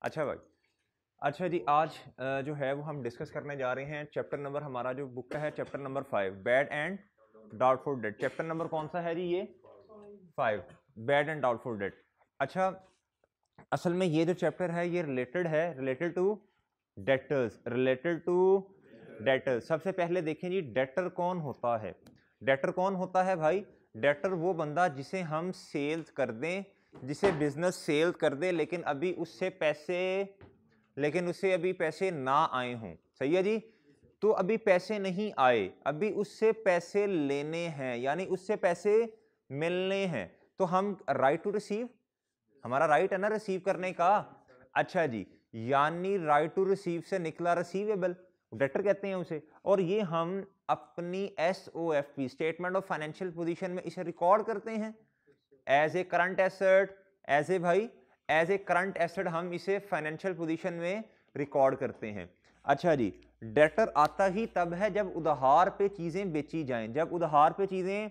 अच्छा भाई, अच्छा जी, आज जो है वो हम डिस्कस करने जा रहे हैं चैप्टर नंबर, हमारा जो बुक का है chapter number 5, bad and doubtful debt. Chapter number कौन सा है जी? ये 5, बैड एंड डाउटफुल डेट। अच्छा, असल में ये जो चैप्टर है ये related to debtors, related to debtor. सबसे पहले देखें जी, डेटर कौन होता है? डेटर कौन होता है भाई? डेटर वो बंदा जिसे हम सेल्स कर दें, जिसे बिजनेस सेल कर दे, लेकिन उससे अभी पैसे ना आए हों। सही है जी? तो अभी पैसे नहीं आए, अभी उससे पैसे लेने हैं, यानी उससे पैसे मिलने हैं, तो हम राइट टू रिसीव, हमारा राइट है ना रिसीव करने का। अच्छा जी, यानी राइट टू रिसीव से निकला रिसीवेबल, डेटर कहते हैं उसे। और ये हम अपनी SOFP, statement of financial position में इसे रिकॉर्ड करते हैं as a current asset, as a current asset हम इसे फाइनेंशियल पोजीशन में रिकॉर्ड करते हैं। अच्छा जी, डेटर आता ही तब है जब उधार पे चीजें बेची जाएं। जब उधार पे चीजें,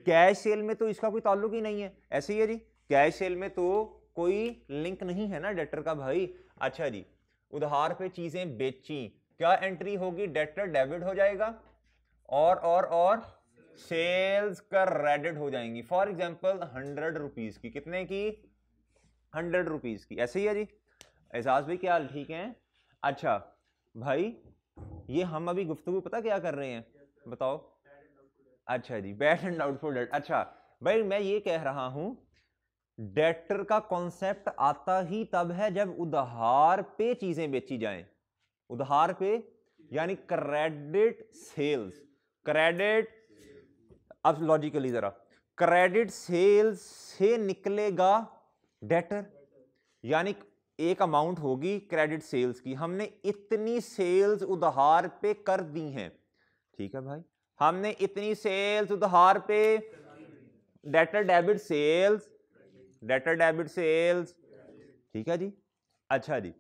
कैश सेल में तो इसका कोई ताल्लुक ही नहीं है, ऐसे ही है जी, कैश सेल में तो कोई लिंक नहीं है ना डेटर का भाई। अच्छा जी, उधार पे चीजें बेची, क्या एंट्री होगी? डेटर डेबिट हो जाएगा और सेल्स क्रेडिट हो जाएंगी। फॉर एग्जांपल 100 रुपीज की, कितने की? 100 रुपीज की। ऐसे ही है जी। एजाज भाई क्या हाल, ठीक है? अच्छा भाई, ये हम अभी गुफ्तगू पता क्या कर रहे हैं, बताओ? अच्छा जी, बैड एंड डाउटफुल डेट। अच्छा भाई, मैं ये कह रहा हूं, डेटर का कॉन्सेप्ट आता ही तब है जब उधार पे चीजें बेची जाएं। उधार पे यानी क्रेडिट सेल्स, क्रेडिट, अब लॉजिकली जरा, क्रेडिट सेल्स से निकलेगा डेटर, यानी एक अमाउंट होगी क्रेडिट सेल्स की, हमने इतनी सेल्स उधार पे कर दी हैं। ठीक है भाई, हमने इतनी सेल्स उधार पे, debtor debit sales, debtor debit sales. ठीक है जी। अच्छा जी,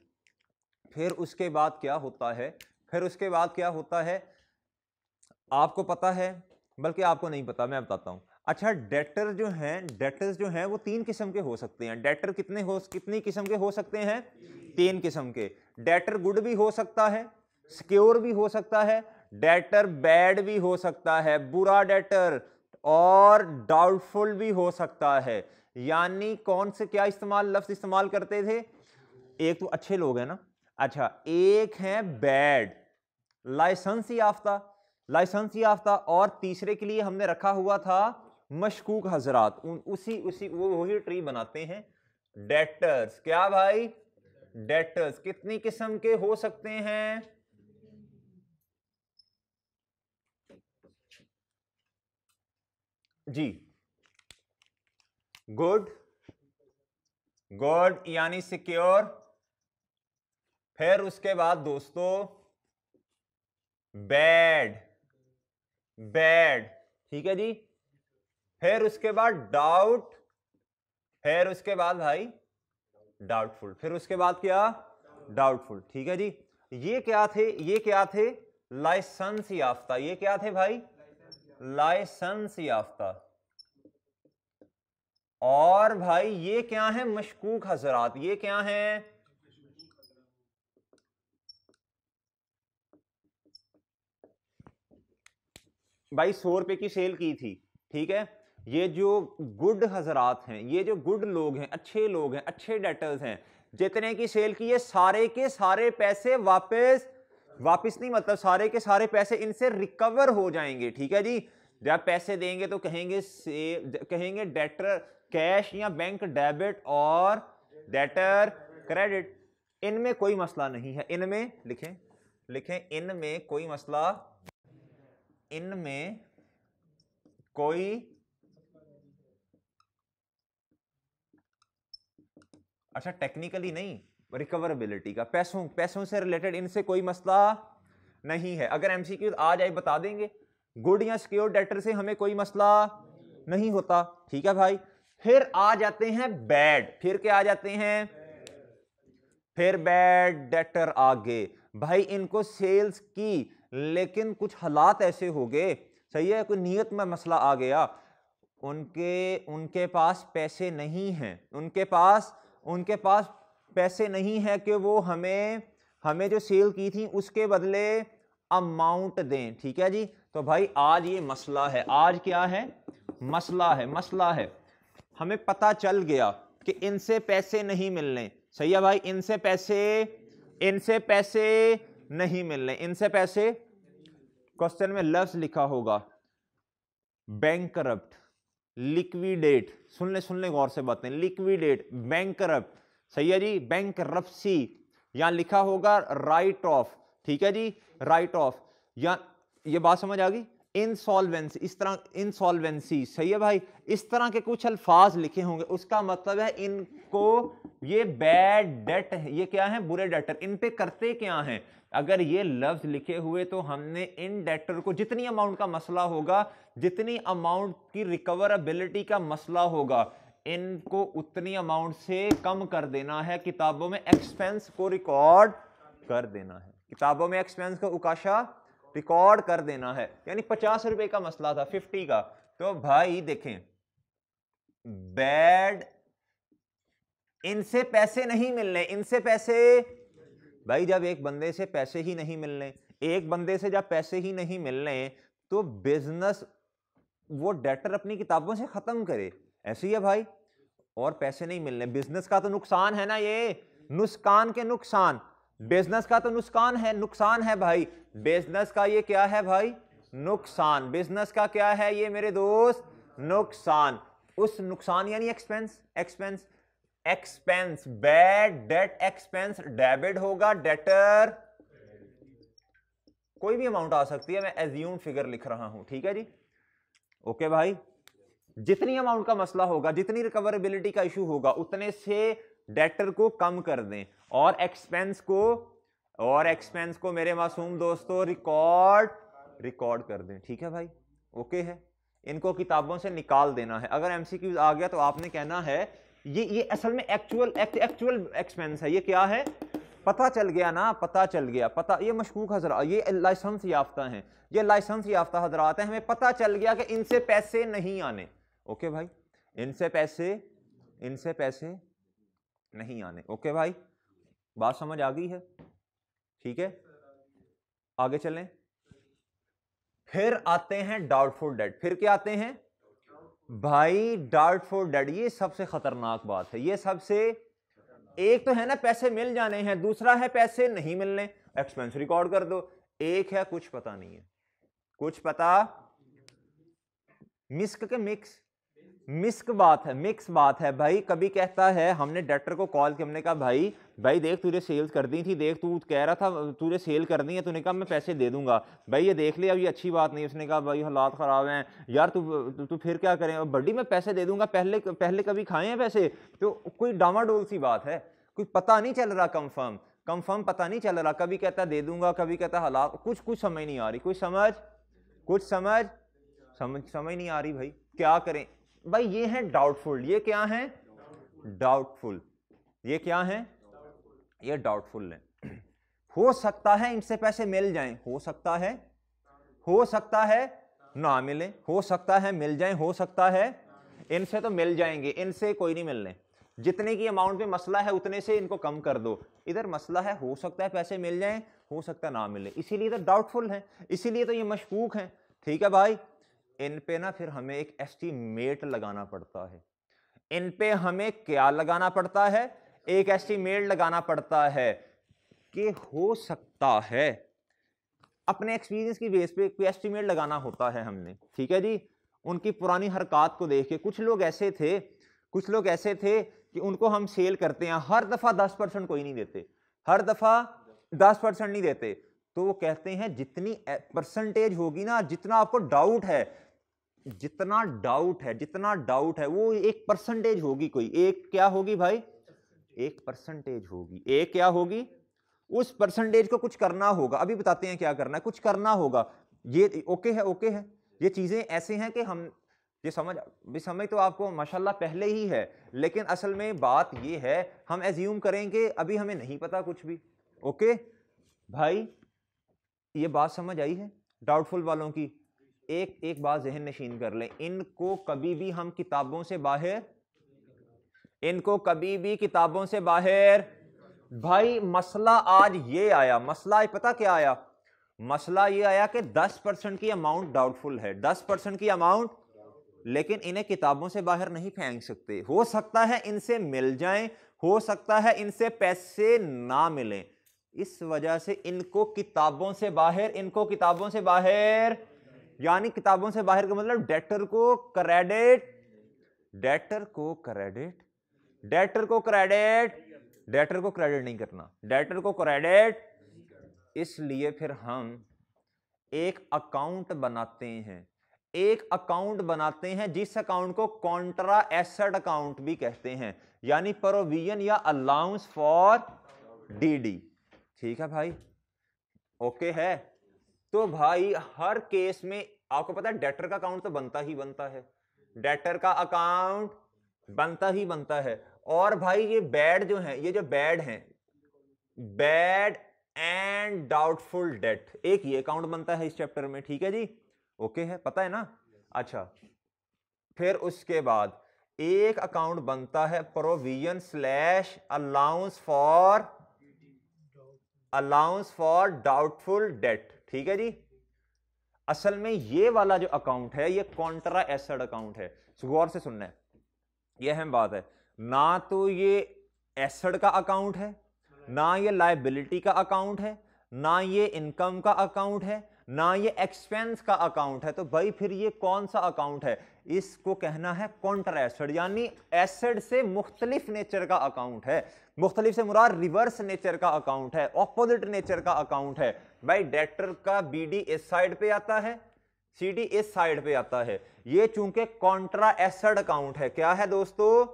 फिर उसके बाद क्या होता है? फिर उसके बाद क्या होता है आपको पता है, बल्कि आपको नहीं पता, मैं बताता हूं। अच्छा, डेटर जो हैं, डेटर्स जो हैं वो 3 किस्म के हो सकते हैं। डेटर कितनी किस्म के हो सकते हैं? 3 किस्म के। डेटर गुड भी हो सकता है, सिक्योर भी हो सकता है, डेटर बैड भी हो सकता है, बुरा डेटर, और डाउटफुल भी हो सकता है। यानी कौन से क्या लफ्ज इस्तेमाल करते थे? एक तो अच्छे लोग हैं ना, अच्छा, एक है बैड, लाइसेंस याफ्ता, लाइसेंस याफ्ता, और तीसरे के लिए हमने रखा हुआ था मशकूक हजरात। उसी उसी वो वही ट्री बनाते हैं डेटर्स। क्या भाई? डेटर्स कितनी किस्म के हो सकते हैं? जी, गुड, गुड यानी सिक्योर। फिर उसके बाद दोस्तों बैड, बैड, ठीक है जी। फिर उसके बाद डाउट, फिर उसके बाद भाई डाउटफुल, फिर उसके बाद क्या? डाउटफुल। ठीक है जी। ये क्या थे? ये क्या थे? लाइसेंस याफ्ता। ये क्या थे भाई? लाइसेंस याफ्ता। और भाई ये क्या है? मशकूक हजरात। ये क्या है? भाई 100 रुपए की सेल की थी, ठीक है। ये जो गुड हजरात हैं, ये जो गुड लोग हैं, अच्छे लोग हैं, अच्छे डेटर्स हैं, जितने की सेल की है सारे के सारे पैसे वापस, वापस नहीं मतलब सारे के सारे पैसे इनसे रिकवर हो जाएंगे। ठीक है जी। जब पैसे देंगे तो कहेंगे कहेंगे डेटर कैश या बैंक डेबिट और डेटर क्रेडिट। इनमें कोई मसला नहीं है, इनमें लिखें, लिखें इनमें कोई मसला, इनमें कोई, अच्छा टेक्निकली नहीं, रिकवरेबिलिटी का, पैसों पैसों से रिलेटेड इनसे कोई मसला नहीं है। अगर एमसीक्यू आ जाए बता देंगे। गुड या सिक्योर डेटर से हमें कोई मसला नहीं होता। ठीक है भाई। फिर आ जाते हैं बैड। फिर क्या आ जाते हैं? फिर बैड डेटर आगे। भाई इनको सेल्स की, लेकिन कुछ हालात ऐसे हो गए, सही है, कोई नियत में मसला आ गया, उनके उनके पास पैसे नहीं हैं, उनके पास पैसे नहीं है कि वो हमें जो सेल की थी उसके बदले अमाउंट दें। ठीक है जी, तो भाई आज ये मसला है, आज क्या है, मसला है। हमें पता चल गया कि इनसे पैसे नहीं मिलने, सही है भाई, इनसे पैसे नहीं मिलने, इनसे पैसे, क्वेश्चन में लफ्ज लिखा होगा बैंकरप्ट, लिक्विडेट, सुन ले गौर से बातें, लिक्विडेट, बैंकरप्ट, सही है जी, बैंकरप्सी, यहां लिखा होगा राइट ऑफ, ठीक है जी, राइट ऑफ, या ये बात समझ आ गई, इंसॉल्वेंसी, इस तरह इंसॉल्वेंसी, सही है भाई, इस तरह के कुछ अल्फाज लिखे होंगे, उसका मतलब है इनको ये बैड डेट है, ये क्या है, बुरे डेटर, इन पे करते क्या हैं। अगर ये लफ्ज लिखे हुए तो हमने इन डेटर को जितनी अमाउंट का मसला होगा, जितनी अमाउंट की रिकवरेबिलिटी का मसला होगा, इनको उतनी अमाउंट से कम कर देना है, किताबों में एक्सपेंस को रिकॉर्ड कर देना है, किताबों में एक्सपेंस को उकाशा रिकॉर्ड कर देना है। यानी 50 रुपए का मसला था 50 का, तो भाई देखें बैड, इनसे पैसे नहीं मिलने, इनसे पैसे, भाई जब एक बंदे से पैसे ही नहीं मिलने, एक बंदे से जब पैसे ही नहीं मिलने, तो बिजनेस वो डेटर अपनी किताबों से खत्म करे, ऐसी है भाई, और पैसे नहीं मिलने, बिजनेस का तो नुकसान है ना, ये नुकसान के नुकसान, बिजनेस का तो नुकसान है भाई, बिजनेस का ये क्या है भाई, नुकसान, बिजनेस का क्या है ये मेरे दोस्त, नुकसान, उस नुकसान यानी expense, bad debt expense, debit होगा, डेटर कोई भी अमाउंट आ सकती है, मैं एज्यूम फिगर लिख रहा हूं, ठीक है जी, ओके भाई, जितनी अमाउंट का मसला होगा, जितनी रिकवरेबिलिटी का इशू होगा, उतने से डेटर को कम कर दें, और एक्सपेंस को मेरे मासूम दोस्तों रिकॉर्ड कर दें, ठीक है भाई, ओके है, इनको किताबों से निकाल देना है। अगर एमसीक्यूज आ गया तो आपने कहना है ये असल में एक्चुअल एक्सपेंस है, ये क्या है, पता चल गया ना, पता चल गया, पता, ये मशकूक हजरा, ये लाइसेंस याफ्ता हैं, ये लाइसेंस याफ्ता हजरात हैं, हमें पता चल गया कि इनसे पैसे नहीं आने, ओके भाई, इनसे पैसे नहीं आने, ओके भाई, बात समझ आ गई है, ठीक है, आगे चलें। फिर आते हैं डाउटफुल डेट, फिर क्या आते हैं भाई, डाउटफुल डेट, ये सबसे खतरनाक बात है, ये सबसे, एक तो है ना पैसे मिल जाने हैं, दूसरा है पैसे नहीं मिलने, एक्सपेंस रिकॉर्ड कर दो, एक है कुछ पता नहीं है, कुछ पता, मिक्स बात है भाई। कभी कहता है, हमने डेटर को कॉल किया, हमने कहा भाई देख तूने सेल्स कर दी थी, देख तू कह रहा था तूने सेल कर दी है, तूने कहा मैं पैसे दे दूंगा, भाई ये देख ले अब ये अच्छी बात नहीं, उसने कहा भाई हालात खराब हैं यार, तू फिर क्या करें, बड्डी मैं पैसे दे दूंगा, पहले कभी खाए हैं पैसे, तो कोई डामाडोल सी बात है, कुछ पता नहीं चल रहा, कंफर्म पता नहीं चल रहा, कभी कहता दे दूंगा, कभी कहता हालात, कुछ समझ नहीं आ रही, समझ नहीं आ रही भाई, क्या करें भाई, ये है डाउटफुल, ये क्या है डाउटफुल, ये क्या है, ये डाउटफुल है, हो सकता है इनसे पैसे मिल जाएं, हो सकता है ना मिले, हो सकता है मिल जाएं, हो सकता है इनसे तो मिल जाएंगे, इनसे कोई नहीं मिलने, जितने की अमाउंट में मसला है उतने से इनको कम कर दो, इधर मसला है हो सकता है पैसे मिल जाएं, हो सकता है ना मिले, इसीलिए तो डाउटफुल है, इसीलिए तो ये मशकूक है, ठीक है भाई, इन पे ना फिर हमें एक एस्टीमेट लगाना पड़ता है, इन पे हमें क्या लगाना पड़ता है, एक एस्टीमेट लगाना पड़ता है कि हो सकता है, अपने एक्सपीरियंस की बेस पे कोई एस्टीमेट लगाना होता है हमने, ठीक है जी, उनकी पुरानी हरकत को देख के, कुछ लोग ऐसे थे कि उनको हम सेल करते हैं, हर दफा 10% कोई नहीं देते, हर दफा 10% नहीं देते, तो वो कहते हैं जितनी परसेंटेज होगी ना, जितना आपको डाउट है, जितना डाउट है वो एक परसेंटेज होगी, कोई एक क्या होगी भाई, एक परसेंटेज होगी, एक क्या होगी, उस परसेंटेज को कुछ करना होगा, अभी बताते हैं क्या करना है, कुछ करना होगा, ये ओके है, ये चीजें ऐसे हैं कि हम ये समझ तो आपको माशाल्लाह पहले ही है, लेकिन असल में बात ये है, हम एज्यूम करेंगे, अभी हमें नहीं पता कुछ भी, ओके भाई, ये बात समझ आई है डाउटफुल वालों की। एक बात ज़हन नशीन कर लें, इनको कभी भी हम किताबों से बाहर भाई मसला आज ये आया, मसला पता क्या आया, मसला ये आया कि 10% की अमाउंट डाउटफुल है, 10% की अमाउंट, लेकिन इन्हें किताबों से बाहर नहीं फेंक सकते, हो सकता है इनसे मिल जाएं, हो सकता है इनसे पैसे ना मिलें, इस वजह से इनको किताबों से बाहर, इनको किताबों से बाहर, यानी किताबों से बाहर का मतलब डेटर को क्रेडिट, डेटर को क्रेडिट, डेटर को क्रेडिट, डेटर को क्रेडिट नहीं करना, डेटर को क्रेडिट, इसलिए फिर हम एक अकाउंट बनाते हैं, एक अकाउंट बनाते हैं जिस अकाउंट को कॉन्ट्रा एसेट अकाउंट भी कहते हैं, यानी प्रोविजन या अलाउंस फॉर डीडी। ठीक है भाई, ओके है। तो भाई हर केस में आपको पता है डेटर का अकाउंट तो बनता ही बनता है, डेटर का अकाउंट बनता ही बनता है। और भाई ये बैड जो है, ये जो बैड है, बैड एंड डाउटफुल डेट, एक ये अकाउंट बनता है इस चैप्टर में, ठीक है जी, ओके है, पता है ना। अच्छा, फिर उसके बाद एक अकाउंट बनता है provision slash allowance for doubtful date, ठीक है जी। असल में ये वाला जो अकाउंट है ये कॉन्ट्रा एसेट अकाउंट है, गौर से सुनना है, ये अहम बात है, ना तो ये एसेट का अकाउंट है, ना ये लायबिलिटी का अकाउंट है, ना ये इनकम का अकाउंट है, ना ये एक्सपेंस का अकाउंट है, तो भाई फिर ये कौन सा अकाउंट है, इसको कहना है कॉन्ट्रा एसेट, यानी एसेट से मुख्तलिफ नेचर का अकाउंट है, मुख्तलिफ से मुराद रिवर्स नेचर का अकाउंट है, ऑपोजिट नेचर का अकाउंट है। भाई डेटर का बीडी इस साइड पे आता है, सीडी इस साइड पे आता है, ये चूंकि कॉन्ट्रा एसेट अकाउंट है, क्या है दोस्तों,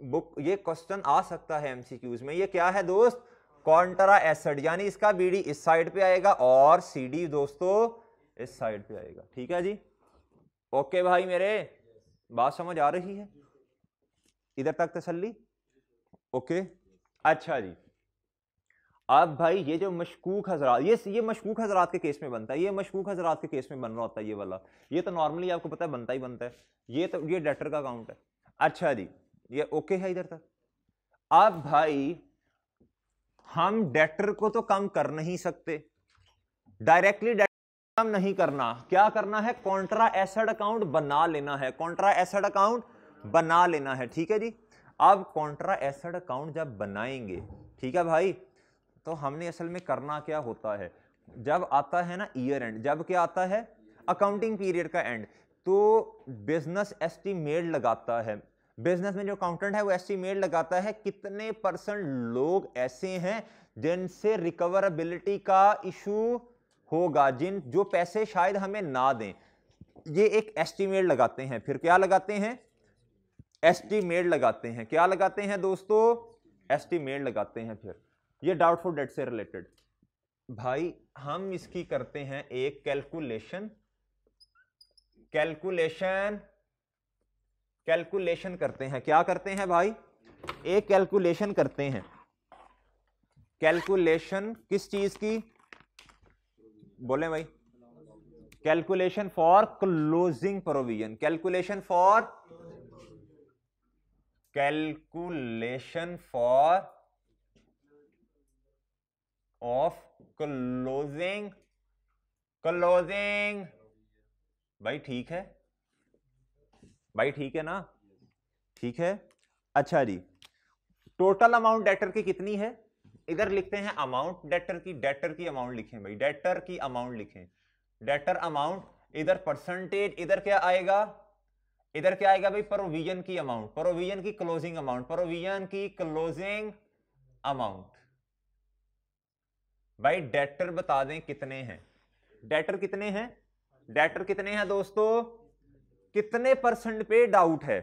बुक ये क्वेश्चन आ सकता है एमसीक्यूज में, ये क्या है दोस्त, कॉन्ट्रा एसेट, यानी इसका बीडी इस साइड पे आएगा और सीडी दोस्तों इस साइड पे आएगा, ठीक है जी। ओके भाई मेरे, बात समझ आ रही है, इधर तक तसल्ली, ओके। अच्छा जी, अब भाई ये जो मशकूक हजरात, ये मशकूक हजरात के केस में बनता है, ये मशकूक हजरात के केस में बन रहा होता है ये वाला, ये तो नॉर्मली आपको पता है बनता ही बनता है, ये तो ये डेटर का अकाउंट है। अच्छा जी, ये ओके है इधर तक। अब भाई हम डेटर को तो कम कर नहीं सकते, डायरेक्टली डेटर कम नहीं करना, क्या करना है, कॉन्ट्रा एसेट अकाउंट बना लेना है, कॉन्ट्रा एसेट अकाउंट बना लेना है, ठीक है जी। अब कॉन्ट्रा एसेट अकाउंट जब बनाएंगे, ठीक है भाई, तो हमने असल में करना क्या होता है, जब आता है ना ईयर एंड, जब क्या आता है अकाउंटिंग पीरियड का एंड, तो बिजनेस एस्टीमेट लगाता है, बिजनेस में जो अकाउंटेंट है वो एस्टीमेट लगाता है कितने परसेंट लोग ऐसे हैं जिनसे रिकवरेबिलिटी का इशू होगा, जिन जो पैसे शायद हमें ना दें, ये एक एस्टीमेट लगाते हैं। फिर क्या लगाते हैं, एस्टीमेट लगाते हैं, क्या लगाते हैं दोस्तों, एस्टीमेट लगाते हैं। फिर ये डाउटफुल डेट से रिलेटेड भाई हम इसकी करते हैं एक कैलकुलेशन, कैलकुलेशन करते हैं, क्या करते हैं भाई, एक कैलकुलेशन करते हैं, कैलकुलेशन किस चीज की, बोले भाई, calculation for closing provision, calculation for of closing भाई, ठीक है भाई, ठीक है ना, ठीक है। अच्छा जी, टोटल अमाउंट डेटर की कितनी है, इधर लिखते हैं अमाउंट डेटर की अमाउंट लिखें भाई, डेटर की अमाउंट लिखें, डेटर अमाउंट, इधर परसेंटेज, इधर क्या आएगा, इधर क्या आएगा भाई, प्रोविजन की अमाउंट, प्रोविजन की क्लोजिंग अमाउंट, प्रोविजन की क्लोजिंग अमाउंट। भाई डेटर बता दें कितने हैं, डेटर कितने हैं, डेटर कितने हैं दोस्तों, कितने परसेंट पे डाउट है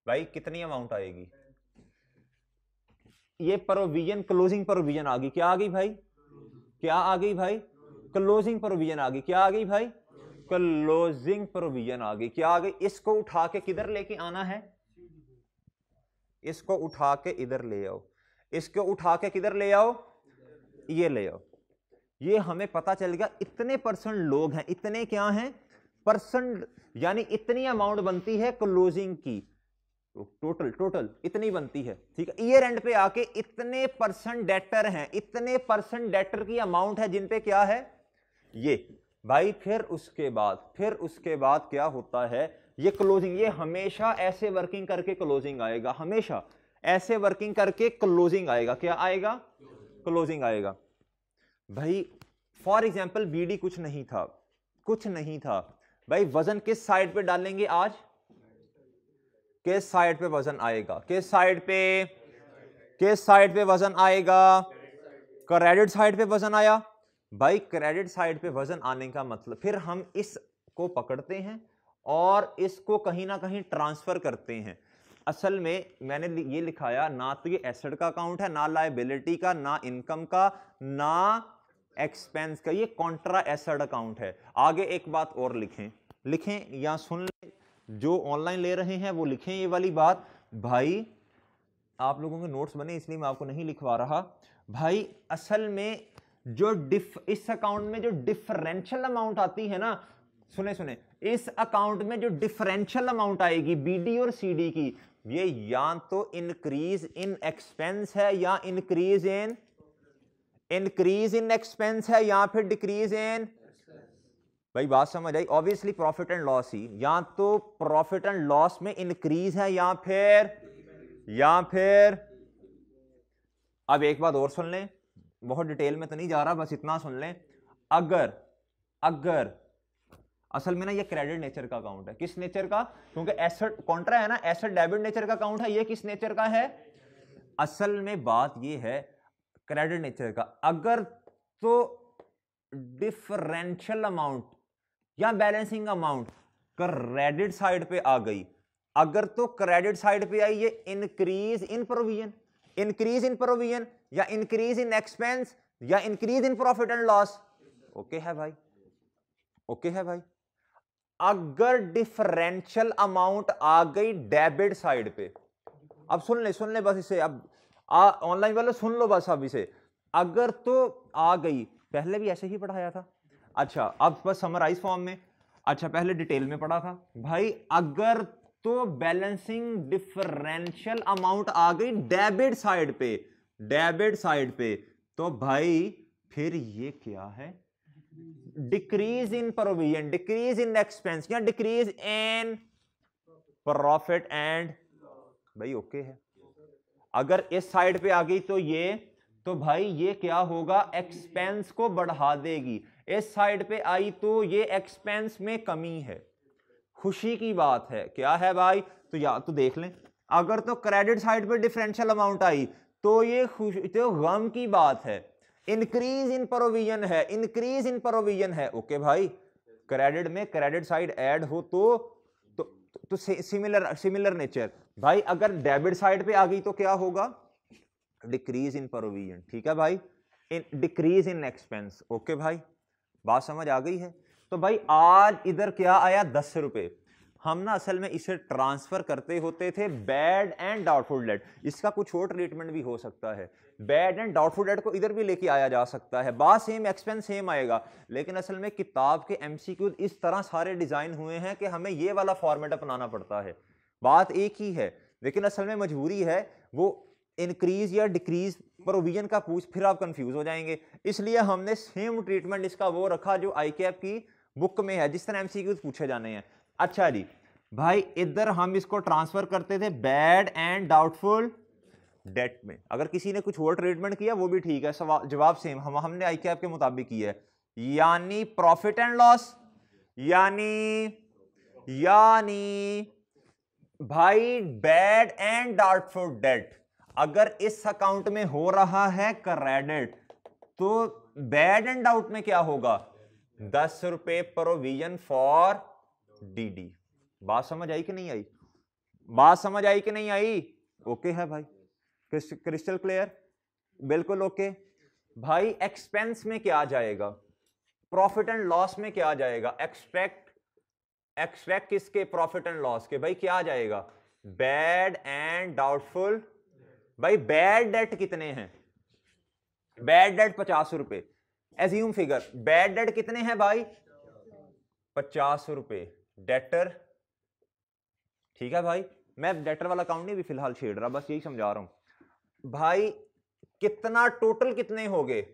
भाई, कितनी अमाउंट आएगी, ये प्रोविजन क्लोजिंग प्रोविजन आ गई, क्या आ गई भाई, क्या आ गई भाई, क्लोजिंग प्रोविजन आ गई, क्या आ गई भाई, क्लोजिंग प्रोविजन आ गई, क्या आ गई। इसको उठा के किधर लेके आना है, इसको उठा के इधर ले आओ, इसको उठा के किधर ले आओ, ये ले आओ, ये हमें पता चल गया इतने परसेंट लोग हैं, इतने क्या हैं परसेंट, यानी इतनी अमाउंट बनती है क्लोजिंग की, टोटल टोटल इतनी बनती है, ठीक है। ईयर एंड पे आके इतने परसेंट डेटर हैं, इतने परसेंट डेटर की अमाउंट है जिन पे क्या है ये भाई। फिर उसके बाद क्या होता है, ये क्लोजिंग, ये हमेशा ऐसे वर्किंग करके क्लोजिंग आएगा, हमेशा ऐसे वर्किंग करके क्लोजिंग आएगा। क्या आएगा? क्लोजिंग आएगा भाई। फॉर एग्जांपल बीडी कुछ नहीं था भाई, वजन किस साइड पे डालेंगे आज? किस साइड पे वजन आएगा? किस साइड पे वजन आएगा? क्रेडिट साइड पे वजन आया भाई। क्रेडिट साइड पे वजन आने का मतलब, फिर हम इसको पकड़ते हैं और इसको कहीं ना कहीं ट्रांसफर करते हैं। असल में मैंने ये लिखाया, ना तो ये एसेट का अकाउंट है, ना लायबिलिटी का, ना इनकम का, ना एक्सपेंस का, ये कॉन्ट्रा एसेट अकाउंट है। आगे एक बात और लिखें या सुन लें, जो ऑनलाइन ले रहे हैं वो लिखें ये वाली बात। भाई आप लोगों के नोट्स बने इसलिए मैं आपको नहीं लिखवा रहा भाई। असल में जो इस अकाउंट में जो डिफरेंशियल अमाउंट आती है ना, सुने, इस अकाउंट में जो डिफरेंशियल अमाउंट आएगी बीडी और सीडी की, ये या तो इंक्रीज इन एक्सपेंस है या इंक्रीज इन एक्सपेंस है या फिर डिक्रीज इन, भाई बात समझ आई? ऑब्वियसली प्रॉफिट एंड लॉस ही, या तो प्रॉफिट एंड लॉस में इंक्रीज है या फिर अब एक बात और सुन लें, बहुत डिटेल में तो नहीं जा रहा, बस इतना सुन लें। अगर असल में ना ये क्रेडिट नेचर का अकाउंट है। किस नेचर का? क्योंकि एसेट कॉन्ट्रा है ना, एसेट डेबिट नेचर का अकाउंट है। ये किस नेचर का है? असल में बात ये है क्रेडिट नेचर का। अगर तो डिफरेंशियल अमाउंट या बैलेंसिंग अमाउंट क्रेडिट साइड पे आ गई, अगर तो क्रेडिट साइड पे आई, ये इंक्रीज इन प्रोविजन या इंक्रीज इन एक्सपेंस या increase in profit and loss, okay है भाई? अगर डिफरेंशियल अमाउंट आ गई डेबिट साइड पे, अब सुन ले बस इसे, अब ऑनलाइन वाले सुन लो बस अब इसे। अगर तो आ गई, पहले भी ऐसे ही पढ़ाया था, अच्छा अब बस समराइज फॉर्म में, अच्छा पहले डिटेल में पढ़ा था भाई। अगर तो बैलेंसिंग डिफरेंशियल अमाउंट आ गई डेबिट साइड पे, तो भाई फिर ये क्या है? Decrease in provision, decrease in expense या डिक्रीज इन प्रॉफिट एंड, भाई ओके है। अगर इस साइड पे आ गई तो भाई ये क्या होगा? एक्सपेंस को बढ़ा देगी। इस साइड पे आई तो ये एक्सपेंस में कमी है। खुशी की बात है, क्या है भाई? तो या तो देख लें, अगर तो क्रेडिट साइड पे डिफरेंशियल अमाउंट आई तो ये तो गम की बात है। इंक्रीज इन प्रोविजन है, ओके भाई। क्रेडिट में क्रेडिट साइड ऐड हो तो सिमिलर नेचर भाई। अगर डेबिट साइड पे आ गई तो क्या होगा? डिक्रीज इन प्रोविजन, ठीक है भाई। डिक्रीज इन एक्सपेंस, ओके भाई, बात समझ आ गई है? तो भाई आज इधर क्या आया? 10 रुपए। हम ना असल में इसे ट्रांसफर करते होते थे बैड एंड डाउटफुल डेट। इसका कुछ और ट्रीटमेंट भी हो सकता है। बैड एंड डाउटफुल डेट को इधर भी लेके आया जा सकता है, बात सेम, एक्सपेंस सेम आएगा, लेकिन असल में किताब के एमसीक्यू इस तरह सारे डिजाइन हुए हैं कि हमें ये वाला फॉर्मेट अपनाना पड़ता है। बात एक ही है, लेकिन असल में मजबूरी है, वो इंक्रीज या डिक्रीज प्रोविजन का पूछ, फिर आप कंफ्यूज हो जाएंगे। इसलिए हमने सेम ट्रीटमेंट इसका वो रखा जो आईकैप की बुक में है, जिस तरह एमसीक्यू पूछे जाने हैं। अच्छा जी भाई, इधर हम इसको ट्रांसफर करते थे बैड एंड डाउटफुल डेट में। अगर किसी ने कुछ और ट्रीटमेंट किया वो भी ठीक है, जवाब सेम हमने आईकैप के मुताबिक किया है। यानी प्रॉफिट एंड लॉस, यानी भाई बैड एंड डाउटफुल डेट अगर इस अकाउंट में हो रहा है क्रेडिट, तो बैड एंड डाउट में क्या होगा? 10 रुपए प्रोविजन फॉर डीडी। बात समझ आई कि नहीं आई? ओके है भाई, क्रिस्टल क्लियर, बिल्कुल ओके भाई। एक्सपेंस में क्या आ जाएगा? प्रॉफिट एंड लॉस में क्या आ जाएगा? एक्सपेक्ट किसके? प्रॉफिट एंड लॉस के। भाई क्या आ जाएगा? Bad and doubtful. भाई बैड डेट कितने हैं? बैड डेट 50 रुपए, एज्यूम फिगर। बैड डेट कितने हैं भाई? 50 रुपए डेटर, ठीक है भाई। मैं डेटर वाला अकाउंट नहीं भी फिलहाल छेड़ रहा, बस यही समझा रहा हूं भाई। कितना टोटल कितने हो गए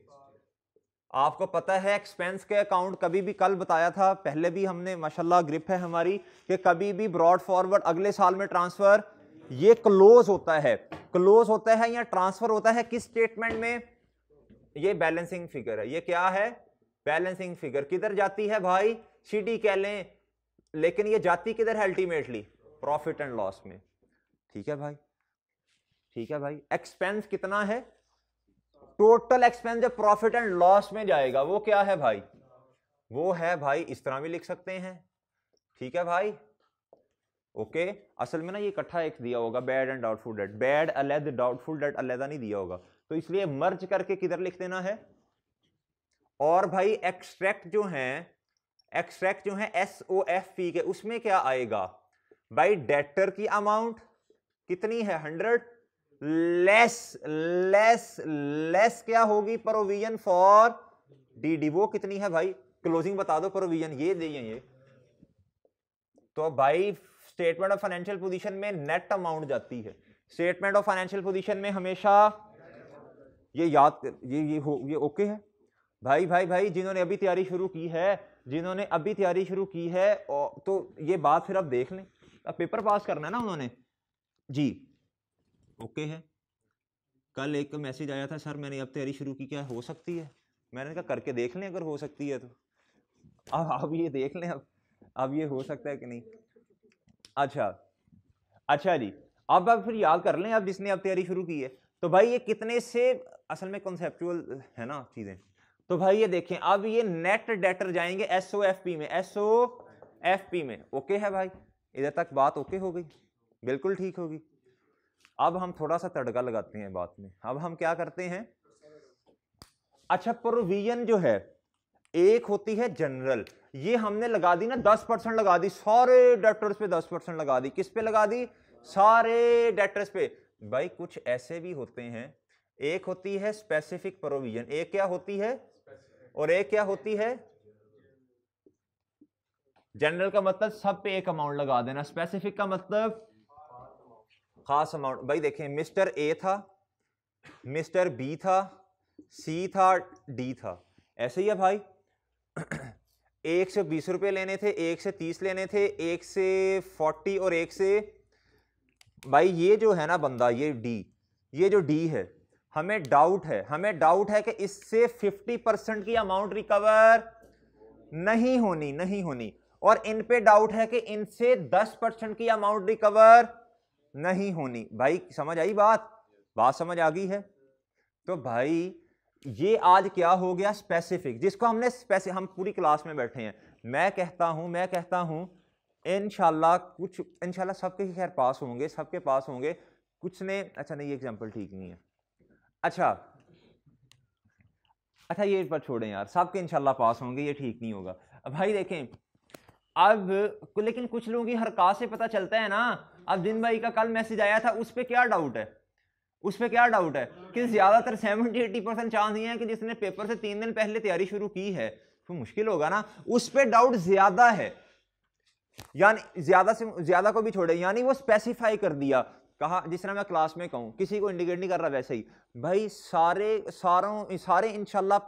आपको पता है। एक्सपेंस के अकाउंट कभी भी, कल बताया था, पहले भी हमने, माशाल्लाह ग्रिप है हमारी, कि कभी भी ब्रॉड फॉरवर्ड अगले साल में ट्रांसफर ये क्लोज होता है, क्लोज होता है या ट्रांसफर होता है किस स्टेटमेंट में, ये बैलेंसिंग फिगर है। ये क्या है, बैलेंसिंग फिगर। किधर जाती है भाई, सीडी कह लें, लेकिन ये जाती किधर है अल्टीमेटली, प्रॉफिट एंड लॉस में। ठीक है भाई, ठीक है भाई। एक्सपेंस कितना है, टोटल एक्सपेंस जब प्रॉफिट एंड लॉस में जाएगा वो क्या है भाई, वो है भाई, इस तरह भी लिख सकते हैं। ठीक है भाई, ओके। असल में ना ये इकट्ठा एक दिया होगा, bad and doubtful debt, bad अलग, डाउटफुल डेट अलग नहीं दिया होगा, तो इसलिए मर्ज करके किधर लिख देना है। और भाई एक्सट्रैक्ट जो है, एक्सट्रैक्ट जो है SOFP के, उसमें क्या आएगा भाई, डेटर की अमाउंट कितनी है 100, लेस लेस लेस क्या होगी, प्रोविजन फॉर DD, वो कितनी है भाई, क्लोजिंग बता दो, प्रोविजन ये दिए ये। तो भाई स्टेटमेंट ऑफ फाइनेंशियल पोजीशन में नेट अमाउंट जाती है, स्टेटमेंट ऑफ फाइनेंशियल पोजीशन में हमेशा ये याद, ये ओके है भाई। भाई जिन्होंने अभी तैयारी शुरू की है, जिन्होंने अभी तैयारी शुरू की है, तो ये बात फिर अब देख लें, अब पेपर पास करना है ना उन्होंने जी, ओके है। कल एक मैसेज आया था, सर मैंने अब तैयारी शुरू की, क्या हो सकती है, मैंने कहा करके देख लें, अगर हो सकती है तो। अब ये देख लें, अब ये हो सकता है कि नहीं। अच्छा जी, अब फिर याद कर लें, अब जिसने अब तैयारी शुरू की है, तो भाई ये कितने से, असल में कॉन्सेप्चुअल है ना चीजें। तो भाई ये देखें, अब ये नेट डेटर जाएंगे SOFP में, SOFP में, ओके है भाई, इधर तक बात ओके हो गई, बिल्कुल ठीक होगी। अब हम थोड़ा सा तड़का लगाते हैं बात में, अब हम क्या करते हैं। अच्छा, प्रोविजन जो है एक होती है जनरल, ये हमने लगा दी ना 10% लगा दी, सारे डेटर्स पे 10% लगा दी, किस पे लगा दी, सारे डेटर्स पे। भाई कुछ ऐसे भी होते हैं, एक होती है स्पेसिफिक प्रोविजन, एक क्या होती है, और एक क्या होती है जनरल, का मतलब सब पे एक अमाउंट लगा देना, स्पेसिफिक का मतलब खास अमाउंट। भाई देखें, मिस्टर ए था, मिस्टर बी था, सी था, डी था, ऐसे ही है भाई। एक से 20 रुपए लेने थे, एक से 30 लेने थे, एक से 40 और एक से, भाई ये जो है ना बंदा, ये डी, ये जो डी है, हमें डाउट है कि इससे 50% की अमाउंट रिकवर नहीं होनी, और इन पे डाउट है कि इनसे 10% की अमाउंट रिकवर नहीं होनी। भाई समझ आई बात समझ आ गई है। तो भाई ये आज क्या हो गया, स्पेसिफिक, जिसको हमने हम पूरी क्लास में बैठे हैं, मैं कहता हूं इंशाल्लाह सबके खैर पास होंगे, सबके पास होंगे, कुछ ने, अच्छा नहीं ये एग्जांपल ठीक नहीं है, अच्छा ये पर छोड़ें यार, सबके इंशाल्लाह पास होंगे, ये ठीक नहीं होगा। अब भाई देखें, अब लेकिन कुछ लोगों की हरकत से पता चलता है ना। अब दिन भाई का कल मैसेज आया था, उस पर क्या डाउट है, कि ज्यादातर 70-80% चांस ये है कि जिसने पेपर से 3 दिन पहले तैयारी शुरू की है, तो मुश्किल होगा ना, उस पर डाउट ज्यादा है, यानी ज्यादा से ज्यादा को भी छोड़े, यानी वो स्पेसिफाई कर दिया, कहा जिस तरह मैं क्लास में कहूं, किसी को इंडिकेट नहीं कर रहा, वैसे ही भाई सारे इंशाल्लाह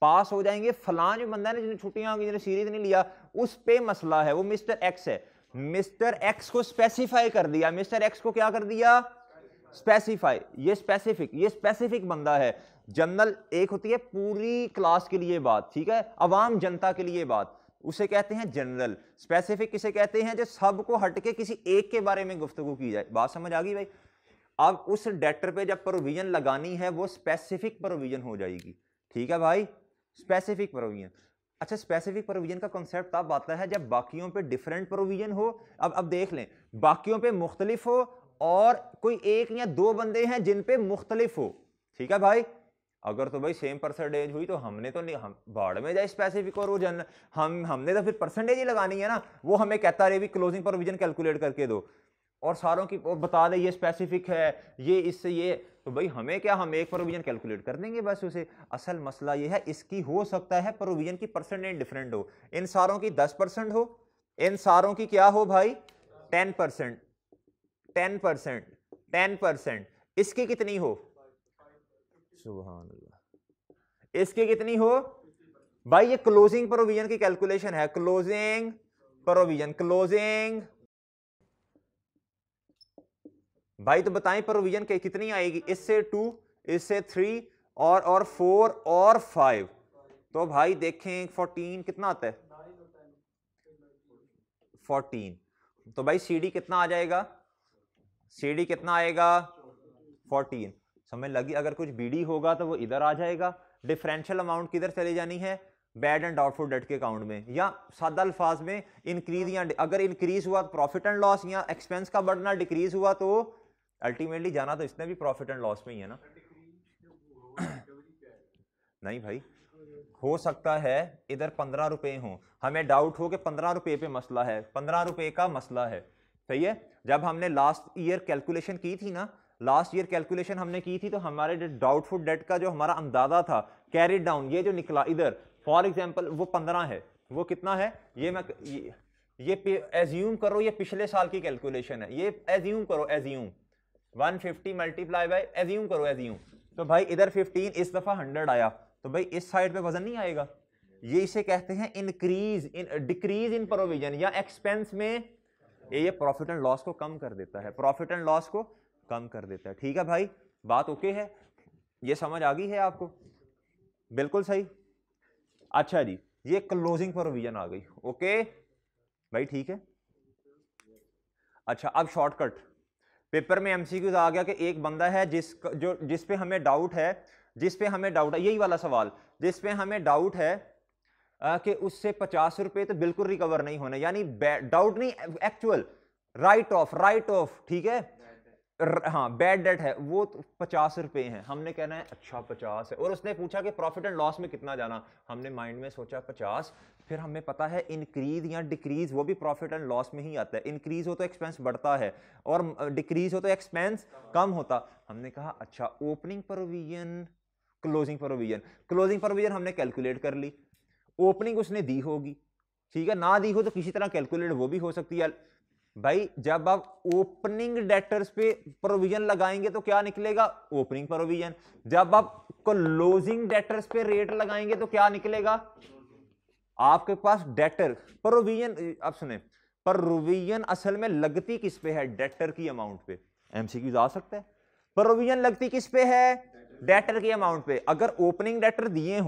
पास हो जाएंगे। फलां जो बंदा है जिन्हें छुट्टियां होंगी, जिन्हें सीरीज नहीं लिया, उस पे मसला है, वो मिस्टर एक्स है, मिस्टर एक्स को स्पेसिफाई कर दिया, मिस्टर एक्स को क्या कर दिया, स्पेसिफाई, ये स्पेसिफिक बंदा है। जनरल एक होती है पूरी क्लास के लिए बात, ठीक है, अवाम जनता के लिए बात, उसे कहते हैं जनरल। स्पेसिफिक किसे कहते हैं, जो सबको हटके किसी एक के बारे में गुफ्तगू की जाए। बात समझ आ गई भाई। अब उस डेटर पे जब प्रोविजन लगानी है, वो स्पेसिफिक प्रोविजन हो जाएगी, ठीक है भाई, स्पेसिफिक प्रोविजन। अच्छा, स्पेसिफिक प्रोविजन का कॉन्सेप्ट तब आता है जब बाकियों पे डिफरेंट प्रोविजन हो। अब देख लें, बाकियों पे मुख्तलिफ हो और कोई एक या दो बंदे हैं जिन पे मुख्तलिफ हो, ठीक है भाई। अगर तो भाई सेम परसेंटेज हुई तो हमने तो नहीं, हम बाढ़ में जाए स्पेसिफिक और वो हमने तो फिर परसेंटेज ही लगानी है ना। वो हमें कहता रहे भी क्लोजिंग प्रोविजन कैलकुलेट करके दो, और सारों की बता दे ये स्पेसिफिक है, ये इससे ये, तो भाई हमें क्या, हम एक प्रोविजन कैलकुलेट कर देंगे बस उसे। असल मसला ये है, इसकी हो सकता है प्रोविजन की परसेंटेज डिफरेंट हो, इन सारों की 10% हो, इन सारों की क्या हो भाई 10%, 10%, 10%, इसकी कितनी हो, सुभान अल्लाह, इसकी कितनी हो भाई, ये क्लोजिंग प्रोविजन की कैलकुलेशन है, क्लोजिंग प्रोविजन, क्लोजिंग भाई, तो बताएं प्रोविजन के कितनी आएगी, इससे 2, इससे 3 और 4 और 5, तो भाई देखें 14 कितना आता है, 14, तो भाई सीडी कितना आ जाएगा, सीडी कितना आएगा 14, समझ लगी। अगर कुछ बीडी होगा तो वो इधर आ जाएगा, डिफरेंशियल अमाउंट किधर चली जानी है, बैड एंड डाउटफुल डेट के अकाउंट में, या सादा अल्फाज में इंक्रीज या अगर इंक्रीज हुआ तो प्रॉफिट एंड लॉस, या एक्सपेंस का बढ़ना डिक्रीज हुआ तो अल्टीमेटली जाना तो इसने भी प्रॉफिट एंड लॉस में ही है ना। नहीं भाई, हो सकता है इधर 15 रुपए हो, हमें डाउट हो कि 15 रुपए पे मसला है, 15 रुपए का मसला है, सही है। जब हमने लास्ट ईयर कैलकुलेशन की थी ना, लास्ट ईयर कैलकुलेशन हमने की थी, तो हमारे डाउटफुल डेट का जो हमारा अंदाजा था कैरी डाउन, ये जो निकला इधर फॉर एग्जांपल वो 15 है, वो कितना है, ये मैं ये एज्यूम करो ये पिछले साल की कैलकुलेशन है, ये एज्यूम करो, एज्यूम 150 मल्टीप्लाई बाय, एज्यूम करो एज्यूम, तो भाई इधर 15, इस दफा 100 आया, तो भाई इस साइड पे वजन नहीं आएगा, ये इसे कहते हैं increase in decrease in provision या एक्सपेंस में, ये प्रॉफिट एंड लॉस को कम कर देता है, प्रॉफिट एंड लॉस को कम कर देता है। ठीक है भाई, बात ओके है, ये समझ आ गई है आपको, बिल्कुल सही। अच्छा जी, ये क्लोजिंग प्रोविजन आ गई, ओके भाई, ठीक है। अच्छा, अब शॉर्टकट, पेपर में एमसीक्यूज आ गया कि एक बंदा है जिस पे हमें डाउट है, यही वाला सवाल, जिस पे हमें डाउट है कि उससे 50 रुपए तो बिल्कुल रिकवर नहीं होने, यानी डाउट नहीं, एक्चुअल राइट ऑफ, ठीक है, हाँ बैड डेट है, वो 50 रुपए हैं, हमने कहना है अच्छा 50 है, और उसने पूछा कि प्रॉफिट एंड लॉस में कितना जाना, हमने माइंड में सोचा 50, फिर हमें पता है इंक्रीज या डिक्रीज वो भी प्रॉफिट एंड लॉस में ही आता है, इंक्रीज हो तो एक्सपेंस बढ़ता है और डिक्रीज हो तो एक्सपेंस कम होता, हमने कहा अच्छा ओपनिंग प्रोविजन, क्लोजिंग प्रोविजन हमने कैलकुलेट कर ली, ओपनिंग उसने दी होगी, ठीक है, ना दी हो तो किसी तरह कैलकुलेट वो भी हो सकती है भाई। जब आप ओपनिंग डेटर्स पे प्रोविजन लगाएंगे तो क्या निकलेगा, ओपनिंग प्रोविजन, जब आप क्लोजिंग डेटर्स पे रेट लगाएंगे तो क्या निकलेगा, आपके पास डेटर प्रोविजन, अब सुने, प्रोविजन असल में लगती किस पे है, डेटर की अमाउंट पे, एमसीक्यूज आ सकता है, प्रोविजन लगती किस पे है, डेटर की अमाउंट पे, अगर ओपनिंग डेटर दिए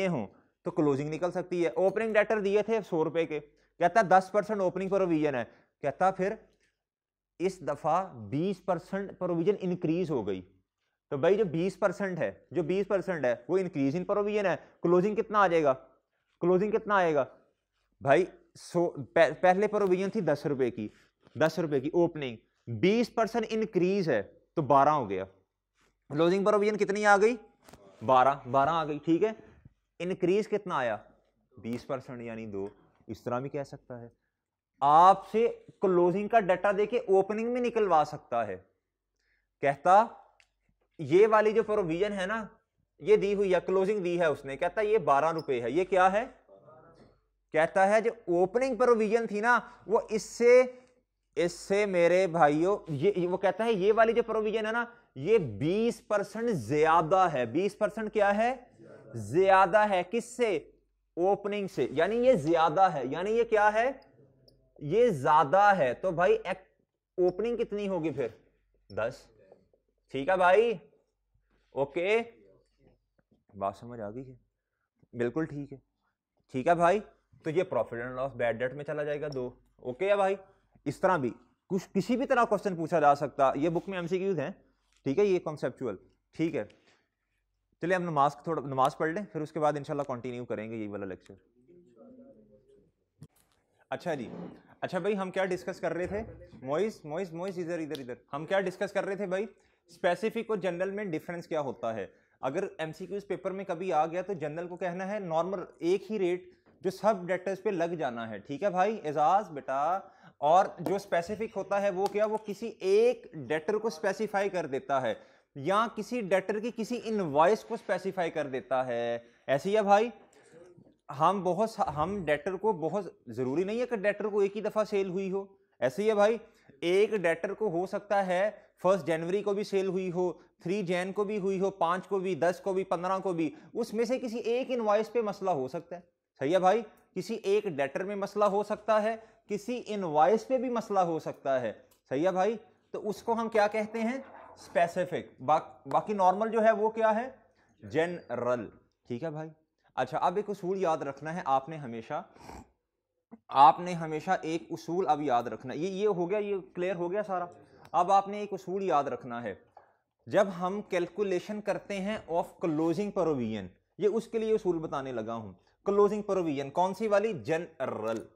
हों तो क्लोजिंग निकल सकती है, ओपनिंग डेटर दिए थे 100 रुपए के, कहता 10% ओपनिंग प्रोविजन है, कहता फिर इस दफा 20% प्रोविजन इंक्रीज हो गई, तो भाई जो 20% है वो इंक्रीज इन प्रोविजन है, क्लोजिंग कितना आ जाएगा, क्लोजिंग कितना आएगा भाई, पहले प्रोविजन थी 10 रुपए की ओपनिंग, 20% इंक्रीज है तो 12 हो गया, क्लोजिंग प्रोविजन कितनी आ गई, 12 आ गई, ठीक है, इंक्रीज कितना आया 20% यानी 2, इस तरह भी कह सकता है, आपसे क्लोजिंग का डाटा देके ओपनिंग में निकलवा सकता है, कहता ये वाली जो प्रोविजन है ना, ये दी हुई है, क्लोजिंग दी है उसने, कहता ये 12 रुपए है, ये क्या है, कहता है जो ओपनिंग प्रोविजन थी ना वो इससे मेरे भाइयों, ये वो कहता है ये वाली जो प्रोविजन है ना ये 20% ज्यादा है, 20% क्या है, ज्यादा है, किससे, ओपनिंग से, यानी ये ज्यादा है, यानी ये क्या है, ये ज्यादा है, तो भाई ओपनिंग कितनी होगी फिर 10, ठीक है भाई, ओके, बात समझ आ गई है, बिल्कुल ठीक है भाई, तो ये profit and loss bad debt में चला जाएगा 2, ओके है भाई। इस तरह भी कुछ किसी भी तरह क्वेश्चन पूछा जा सकता, ये बुक में एमसीक्यूज हैं, ठीक है, ये कॉन्सेप्चुअल, ठीक है। चलिए हम नमाज पढ़ लें, फिर उसके बाद इंशाल्लाह कंटिन्यू करेंगे यही वाला लेक्चर। अच्छा जी, अच्छा भाई हम क्या डिस्कस कर रहे थे, मोइस इधर हम क्या डिस्कस कर रहे थे भाई, स्पेसिफिक और जनरल में डिफरेंस क्या होता है। अगर एमसीक्यूज पेपर में कभी आ गया तो जनरल को कहना है नॉर्मल एक ही रेट जो सब डेटर्स पे लग जाना है, ठीक है भाई एजाज बेटा, और जो स्पेसिफिक होता है वो क्या, वो किसी एक डेटर को स्पेसिफाई कर देता है या किसी डेटर की किसी इनवॉइस को स्पेसिफाई कर देता है, ऐसी है भाई। हम डेटर को बहुत जरूरी नहीं है कि डेटर को एक ही दफा सेल हुई हो, ऐसी है भाई, एक डेटर को हो सकता है 1 जनवरी को भी सेल हुई हो, 3 जैन को भी हुई हो, 5 को भी, 10 को भी, 15 को भी, उसमें से किसी एक इनवॉइस पे मसला हो सकता है। सही है भाई, किसी एक डेटर में मसला हो सकता है, किसी इनवॉइस पे भी मसला हो सकता है। सही है भाई, तो उसको हम क्या कहते हैं, स्पेसिफिक। बाकी नॉर्मल जो है वो क्या है, जनरल। ठीक है भाई। अच्छा, अब एक उसूल याद रखना है आपने हमेशा एक उसूल अब याद रखना है। ये हो गया, ये क्लियर हो गया सारा। अब आपने एक उसूल याद रखना है, जब हम कैलकुलेशन करते हैं ऑफ क्लोजिंग प्रोविजन, ये उसके लिए उसूल बताने लगा हूं। क्लोजिंग प्रोविजन कौन सी वाली, जनरल।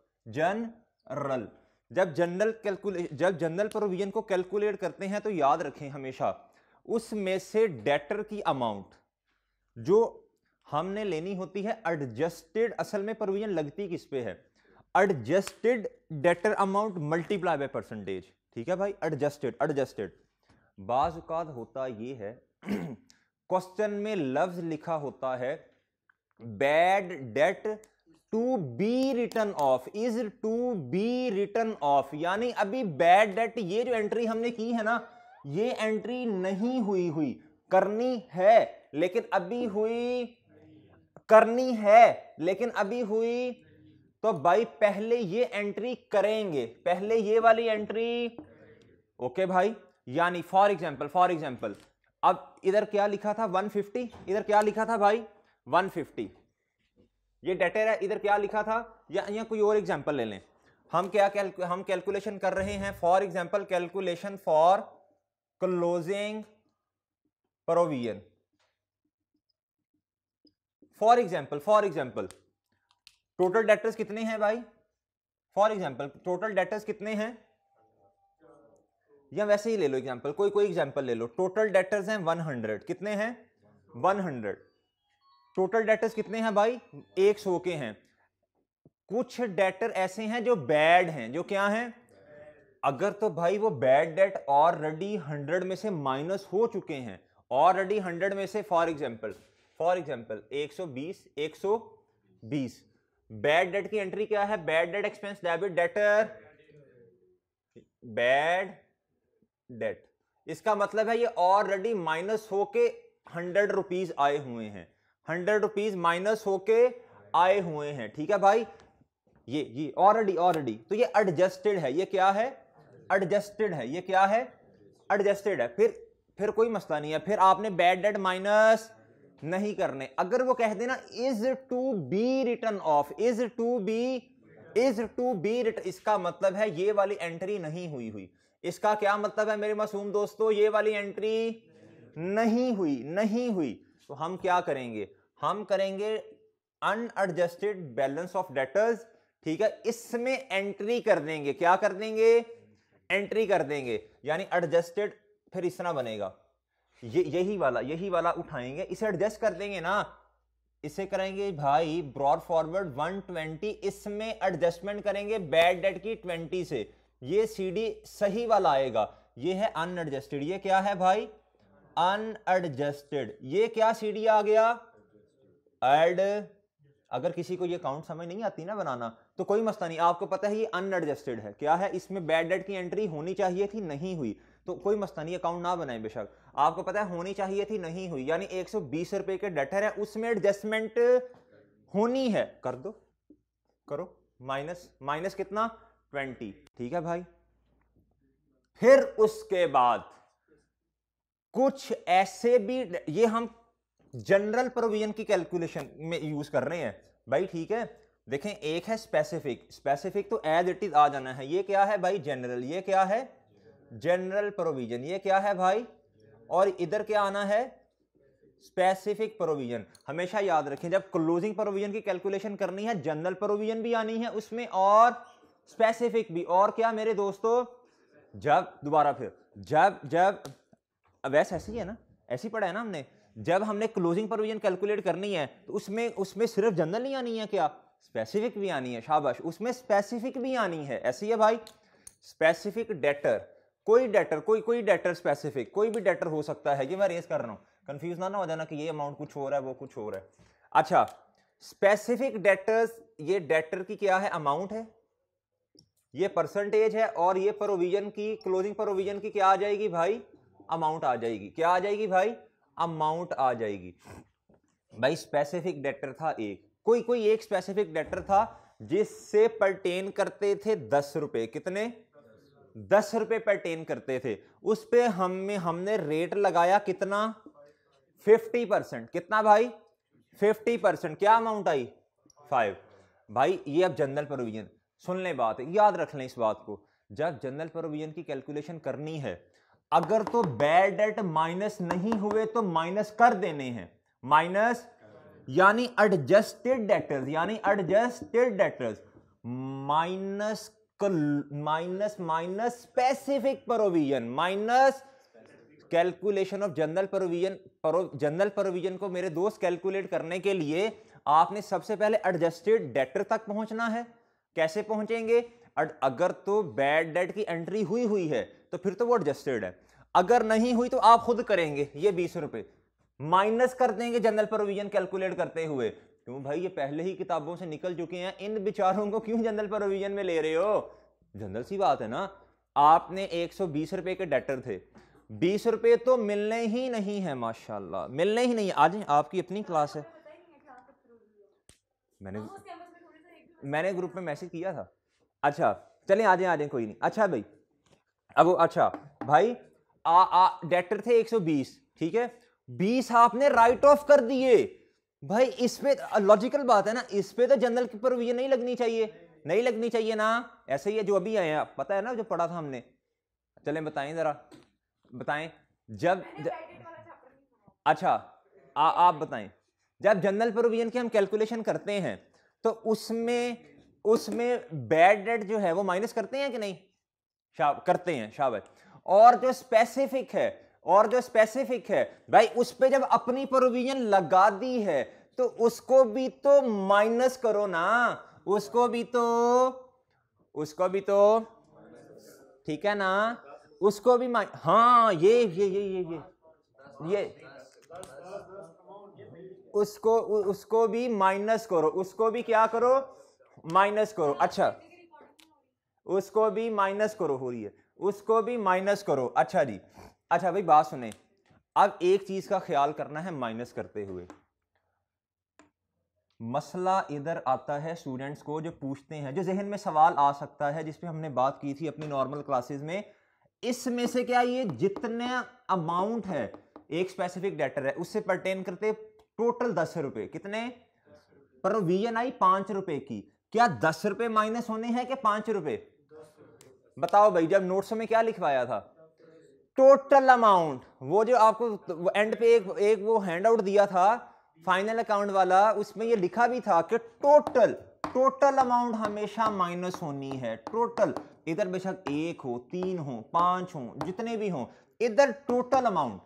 जब जनरल प्रोविजन को कैलकुलेट करते हैं तो याद रखें हमेशा उसमें से डेटर की अमाउंट जो हमने लेनी होती है एडजस्टेड, असल में प्रोविजन लगती किस पे है, adjusted debtor amount multiply by percentage. ठीक है भाई, एडजस्टेड। बाज़ औक़ात होता ये है क्वेश्चन में लफ्ज लिखा होता है bad debt to be written off, is to be written off, यानी अभी बैड डेट, ये जो एंट्री हमने की है ना, ये एंट्री नहीं हुई करनी है लेकिन अभी हुई, करनी है लेकिन अभी हुई, तो भाई पहले ये एंट्री करेंगे, पहले ये वाली एंट्री। ओके भाई, यानी फॉर एग्जांपल अब इधर क्या लिखा था 150, इधर क्या लिखा था भाई 150, ये डेटर है, इधर क्या लिखा था, या कोई और एग्जांपल ले लें। हम कैलकुलेशन कर रहे हैं, for example calculation for closing provision. For example total debtors कितने हैं भाई, फॉर एग्जांपल टोटल डेटर्स कितने हैं, या वैसे ही ले लो एग्जांपल, कोई एग्जांपल ले लो। टोटल डेटर्स हैं 100, कितने हैं 100। टोटल डेटर्स कितने हैं भाई, 100 के हैं। कुछ डेटर ऐसे हैं जो बैड हैं, जो क्या हैं, अगर तो भाई वो बैड डेट ऑलरेडी 100 में से माइनस हो चुके हैं, ऑलरेडी 100 में से फॉर एग्जांपल 120 बैड डेट की एंट्री क्या है, bad date expense debit debtor, bad debt, इसका मतलब है ये ऑलरेडी माइनस होके 100 रुपीज आए हुए हैं, 100 रुपीज माइनस होके आए हुए हैं। ठीक है भाई, ये ऑलरेडी, तो ये एडजस्टेड है, ये क्या है एडजस्टेड है, ये क्या है एडजस्टेड है। फिर कोई मसला नहीं है, फिर आपने बैड डेट माइनस नहीं करने। अगर वो कह देना is to be written off, is to be written, इसका मतलब है ये वाली एंट्री नहीं हुई। इसका क्या मतलब है मेरे मासूम दोस्तों, ये वाली एंट्री नहीं हुई। तो हम क्या करेंगे, हम करेंगे अनएडजस्टेड बैलेंस ऑफ डेटर्स। ठीक है, इसमें एंट्री कर देंगे, क्या कर देंगे, एंट्री कर देंगे, यानी एडजस्टेड फिर इस तरह बनेगा, यही वाला उठाएंगे, इसे एडजस्ट कर देंगे ना, इसे करेंगे भाई ब्रॉड फॉरवर्ड 120, इसमें एडजस्टमेंट करेंगे बैड डेट की 20 से, ये सीडी सही वाला आएगा। ये है अनएडजस्टेड, ये क्या है भाई अनएडजस्टेड, ये क्या सीडी आ गया एड। अगर किसी को ये काउंट समझ नहीं आती ना बनाना तो कोई मसला नहीं, आपको पता है ये अनएडजस्टेड है, क्या है, इसमें बैड डेट की एंट्री होनी चाहिए थी, नहीं हुई, तो कोई मसला नहीं, अकाउंट ना बनाए बेशक, आपको पता है होनी चाहिए थी, नहीं हुई, यानी 120 रुपए के डेटर है, उसमें एडजस्टमेंट होनी है, कर दो, करो, माइनस कितना 20। ठीक है भाई, फिर उसके बाद कुछ ऐसे भी, ये हम जनरल प्रोविजन की कैलकुलेशन में यूज कर रहे हैं भाई। ठीक है, देखें एक है स्पेसिफिक तो एज इट इज आ जाना है, ये क्या है भाई जनरल, ये क्या है जनरल प्रोविजन, ये क्या है भाई, और इधर क्या आना है स्पेसिफिक प्रोविजन। हमेशा याद रखें जब क्लोजिंग प्रोविजन की कैलकुलेशन करनी है, जनरल प्रोविजन भी आनी है उसमें और स्पेसिफिक भी, और क्या मेरे दोस्तों, जब वैसे ऐसी है ना, ऐसी पढ़ा है ना हमने, जब हमने क्लोजिंग प्रोविजन कैलकुलेट करनी है तो उसमें सिर्फ जनरल नहीं आनी है, क्या स्पेसिफिक भी आनी है, शाबाश, उसमें स्पेसिफिक भी आनी है, ऐसी है भाई। स्पेसिफिक डेटर, कोई डेटर स्पेसिफिक, कोई भी डेटर हो सकता है, ये मैं रेज कर रहा हूं, कंफ्यूज ना हो जाना कि ये अमाउंट कुछ हो रहा है वो कुछ हो रहा है। अच्छा, स्पेसिफिक डेटर्स, ये डेटर की क्या है अमाउंट है, ये परसेंटेज है और ये प्रोविजन की, क्लोजिंग प्रोविजन की क्या आ जाएगी भाई, अमाउंट आ जाएगी। क्या आ जाएगी भाई, अमाउंट आ जाएगी। भाई स्पेसिफिक डेटर था एक, कोई एक स्पेसिफिक डेटर था जिससे परटेन करते थे 10 रुपए, कितने, 10 रुपए परटेन करते थे। उस पे हमने रेट लगाया कितना, 50%। कितना भाई, 50%। क्या अमाउंट आई, 5। भाई ये अब जनरल प्रोविजन, सुन ले बात, याद रख लें इस बात को, जब जनरल प्रोविजन की कैलकुलेशन करनी है, अगर तो बैड डेट माइनस नहीं हुए तो माइनस कर देने हैं, माइनस यानी एडजस्टेड डेटर्स, यानी adjusted debtors minus minus minus specific provision minus calculation of general provision. General provision को मेरे दोस्त कैलकुलेट करने के लिए आपने सबसे पहले एडजस्टेड डेटर तक पहुंचना है। कैसे पहुंचेंगे, अगर तो बैड डेट की एंट्री हुई है तो फिर तो वो एडजस्टेड है, अगर नहीं हुई तो आप खुद करेंगे, ये 20 रुपए माइनस कर देंगे जनरल प्रोविजन कैलकुलेट करते हुए। क्यों भाई, ये पहले ही किताबों से निकल चुके हैं, इन बेचारों को क्यों जनरल प्रोविजन में ले रहे हो। जनरल सी बात है ना, आपने 120 रुपए के डेटर थे, 20 रुपए तो मिलने ही नहीं है, माशाल्लाह मिलने ही नहीं है। आज आपकी अपनी क्लास है, मैंने ग्रुप में मैसेज किया था। अच्छा चलें आ जाए कोई नहीं। अच्छा भाई अब अच्छा भाई डेटर थे 120, ठीक है, 20 आपने राइट ऑफ कर दिए। भाई इस पे लॉजिकल बात है ना, इस पे तो जनरल की प्रोविजन नहीं लगनी चाहिए, नहीं लगनी चाहिए ना। ऐसे ही है जो अभी आए हैं, पता है ना जो पढ़ा था हमने, चलें बताएं जरा, बताएं। जब अच्छा आप बताएं, जब जनरल प्रोविजन की हम कैलकुलेशन करते हैं तो उसमें बैड डेट जो है वो माइनस करते हैं कि नहीं, करते हैं, शाबाश। और जो स्पेसिफिक है भाई, उस पे जब अपनी प्रोविजन लगा दी है तो उसको भी तो माइनस करो ना, उसको भी तो ठीक है ना, उसको भी हाँ ये उसको भी माइनस करो, उसको भी क्या करो, माइनस करो। अच्छा उसको भी माइनस करो, हो रही है, उसको भी माइनस करो। अच्छा जी, अच्छा भाई बात सुने, अब एक चीज का ख्याल करना है माइनस करते हुए। मसला इधर आता है स्टूडेंट्स को, जो पूछते हैं, जो जहन में सवाल आ सकता है, जिस पे हमने बात की थी अपनी नॉर्मल क्लासेस में, इसमें से क्या ये जितने अमाउंट है एक स्पेसिफिक डेटर है उससे परटेन करते टोटल 10 रुपए, कितने, प्रोविजन आई 5 रुपए की, क्या 10 रुपए माइनस होने हैं कि 5 रुपए, बताओ भाई। जब नोट्स में क्या लिखवाया था, टोटल अमाउंट, वो जो आपको एंड पे एक वो हैंड आउट दिया था फाइनल अकाउंट वाला, उसमें ये लिखा भी था कि टोटल अमाउंट हमेशा माइनस होनी है, टोटल। इधर बेशक 1 हो, 3 हो, 5 हो, जितने भी हो, इधर टोटल अमाउंट।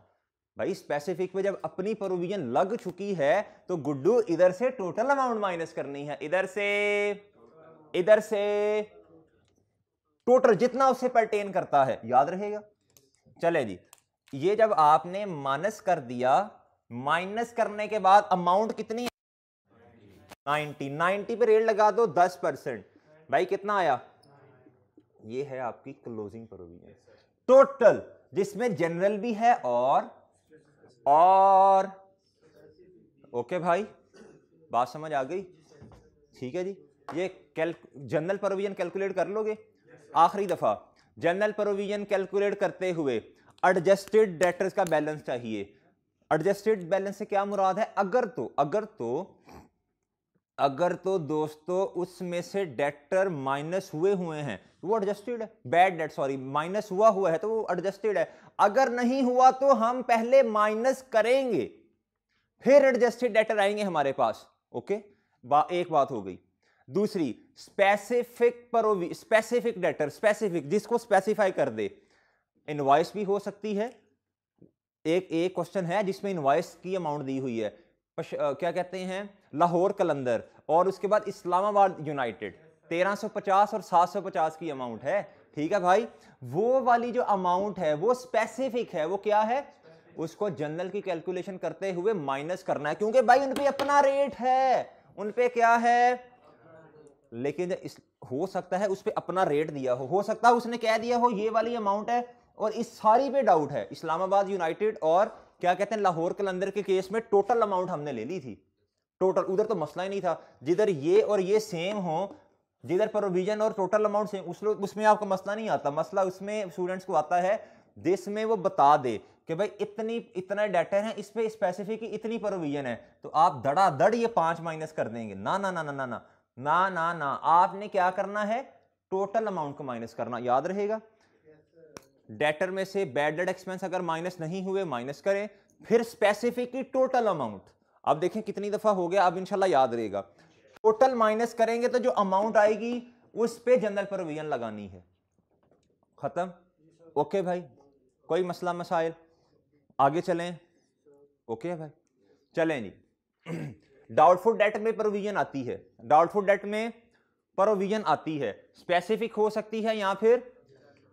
भाई स्पेसिफिक पे जब अपनी प्रोविजन लग चुकी है तो गुड्डू इधर से टोटल अमाउंट माइनस करनी है, इधर से टोटल जितना उससे परटेन करता है, याद रहेगा। चले जी, ये जब आपने माइनस कर दिया, माइनस करने के बाद अमाउंट कितनी है, 90 पे रेट लगा दो 10%, भाई कितना आया, ये है आपकी क्लोजिंग प्रोविजन टोटल, जिसमें जनरल भी है और ओके भाई, बात समझ आ गई, ठीक है जी। ये जनरल प्रोविजन कैलकुलेट कर लोगे। आखिरी दफा जनरल प्रोविजन कैलकुलेट करते हुए एडजस्टेड डेटर्स का बैलेंस चाहिए। एडजस्टेड बैलेंस से क्या मुराद है, अगर तो दोस्तों उसमें से डेटर माइनस हुए हैं तो वो एडजस्टेड है, बैड डेट सॉरी माइनस हुआ है तो वो एडजस्टेड है। अगर नहीं हुआ तो हम पहले माइनस करेंगे फिर एडजस्टेड डेटर आएंगे हमारे पास। ओके, एक बात हो गई। दूसरी, स्पेसिफिक डेटर, स्पेसिफिक जिसको स्पेसिफाई कर दे, इनवॉइस भी हो सकती है। एक क्वेश्चन है जिसमें इनवॉइस की अमाउंट दी हुई है, क्या कहते हैं, लाहौर कलंदर, और उसके बाद इस्लामाबाद यूनाइटेड, 1350 और 750 की अमाउंट है, ठीक है भाई। वो वाली जो अमाउंट है वो स्पेसिफिक है, वो क्या है, उसको जनरल की कैलकुलेशन करते हुए माइनस करना है, क्योंकि भाई उन पे अपना रेट है, उन पे क्या है, लेकिन हो सकता है उस पर अपना रेट दिया हो सकता है उसने कह दिया हो ये वाली अमाउंट है और इस सारी पे डाउट है। इस्लामाबाद यूनाइटेड और क्या कहते हैं लाहौर कलंदर के केस में टोटल अमाउंट हमने ले ली थी, टोटल, उधर तो मसला ही नहीं था। जिधर ये और ये सेम हो, जिधर प्रोविजन और टोटल अमाउंट सेम, उसमें आपका मसला नहीं आता। मसला उसमें स्टूडेंट्स को आता है जिसमें वो बता दे कि भाई इतना डेटर है, इस पे स्पेसिफिक इतनी प्रोविजन है, तो आप धड़ाधड़ ये 5 माइनस कर देंगे। ना ना ना ना ना ना ना ना ना, आपने क्या करना है, टोटल अमाउंट को माइनस करना, याद रहेगा। डेटर में से बैड डेट एक्सपेंस अगर माइनस नहीं हुए माइनस करें, फिर स्पेसिफिक की टोटल अमाउंट। अब देखें कितनी दफा हो गया, अब इंशाल्लाह याद रहेगा। टोटल माइनस करेंगे तो जो अमाउंट आएगी उस पे जनरल प्रोविजन लगानी है, खत्म। ओके भाई, कोई मसला मसाइल, आगे चलें। ओके भाई, चलें जी। डाउटफुल डेट में प्रोविजन आती है, डाउटफुल डेट में प्रोविजन आती है, स्पेसिफिक हो सकती है या फिर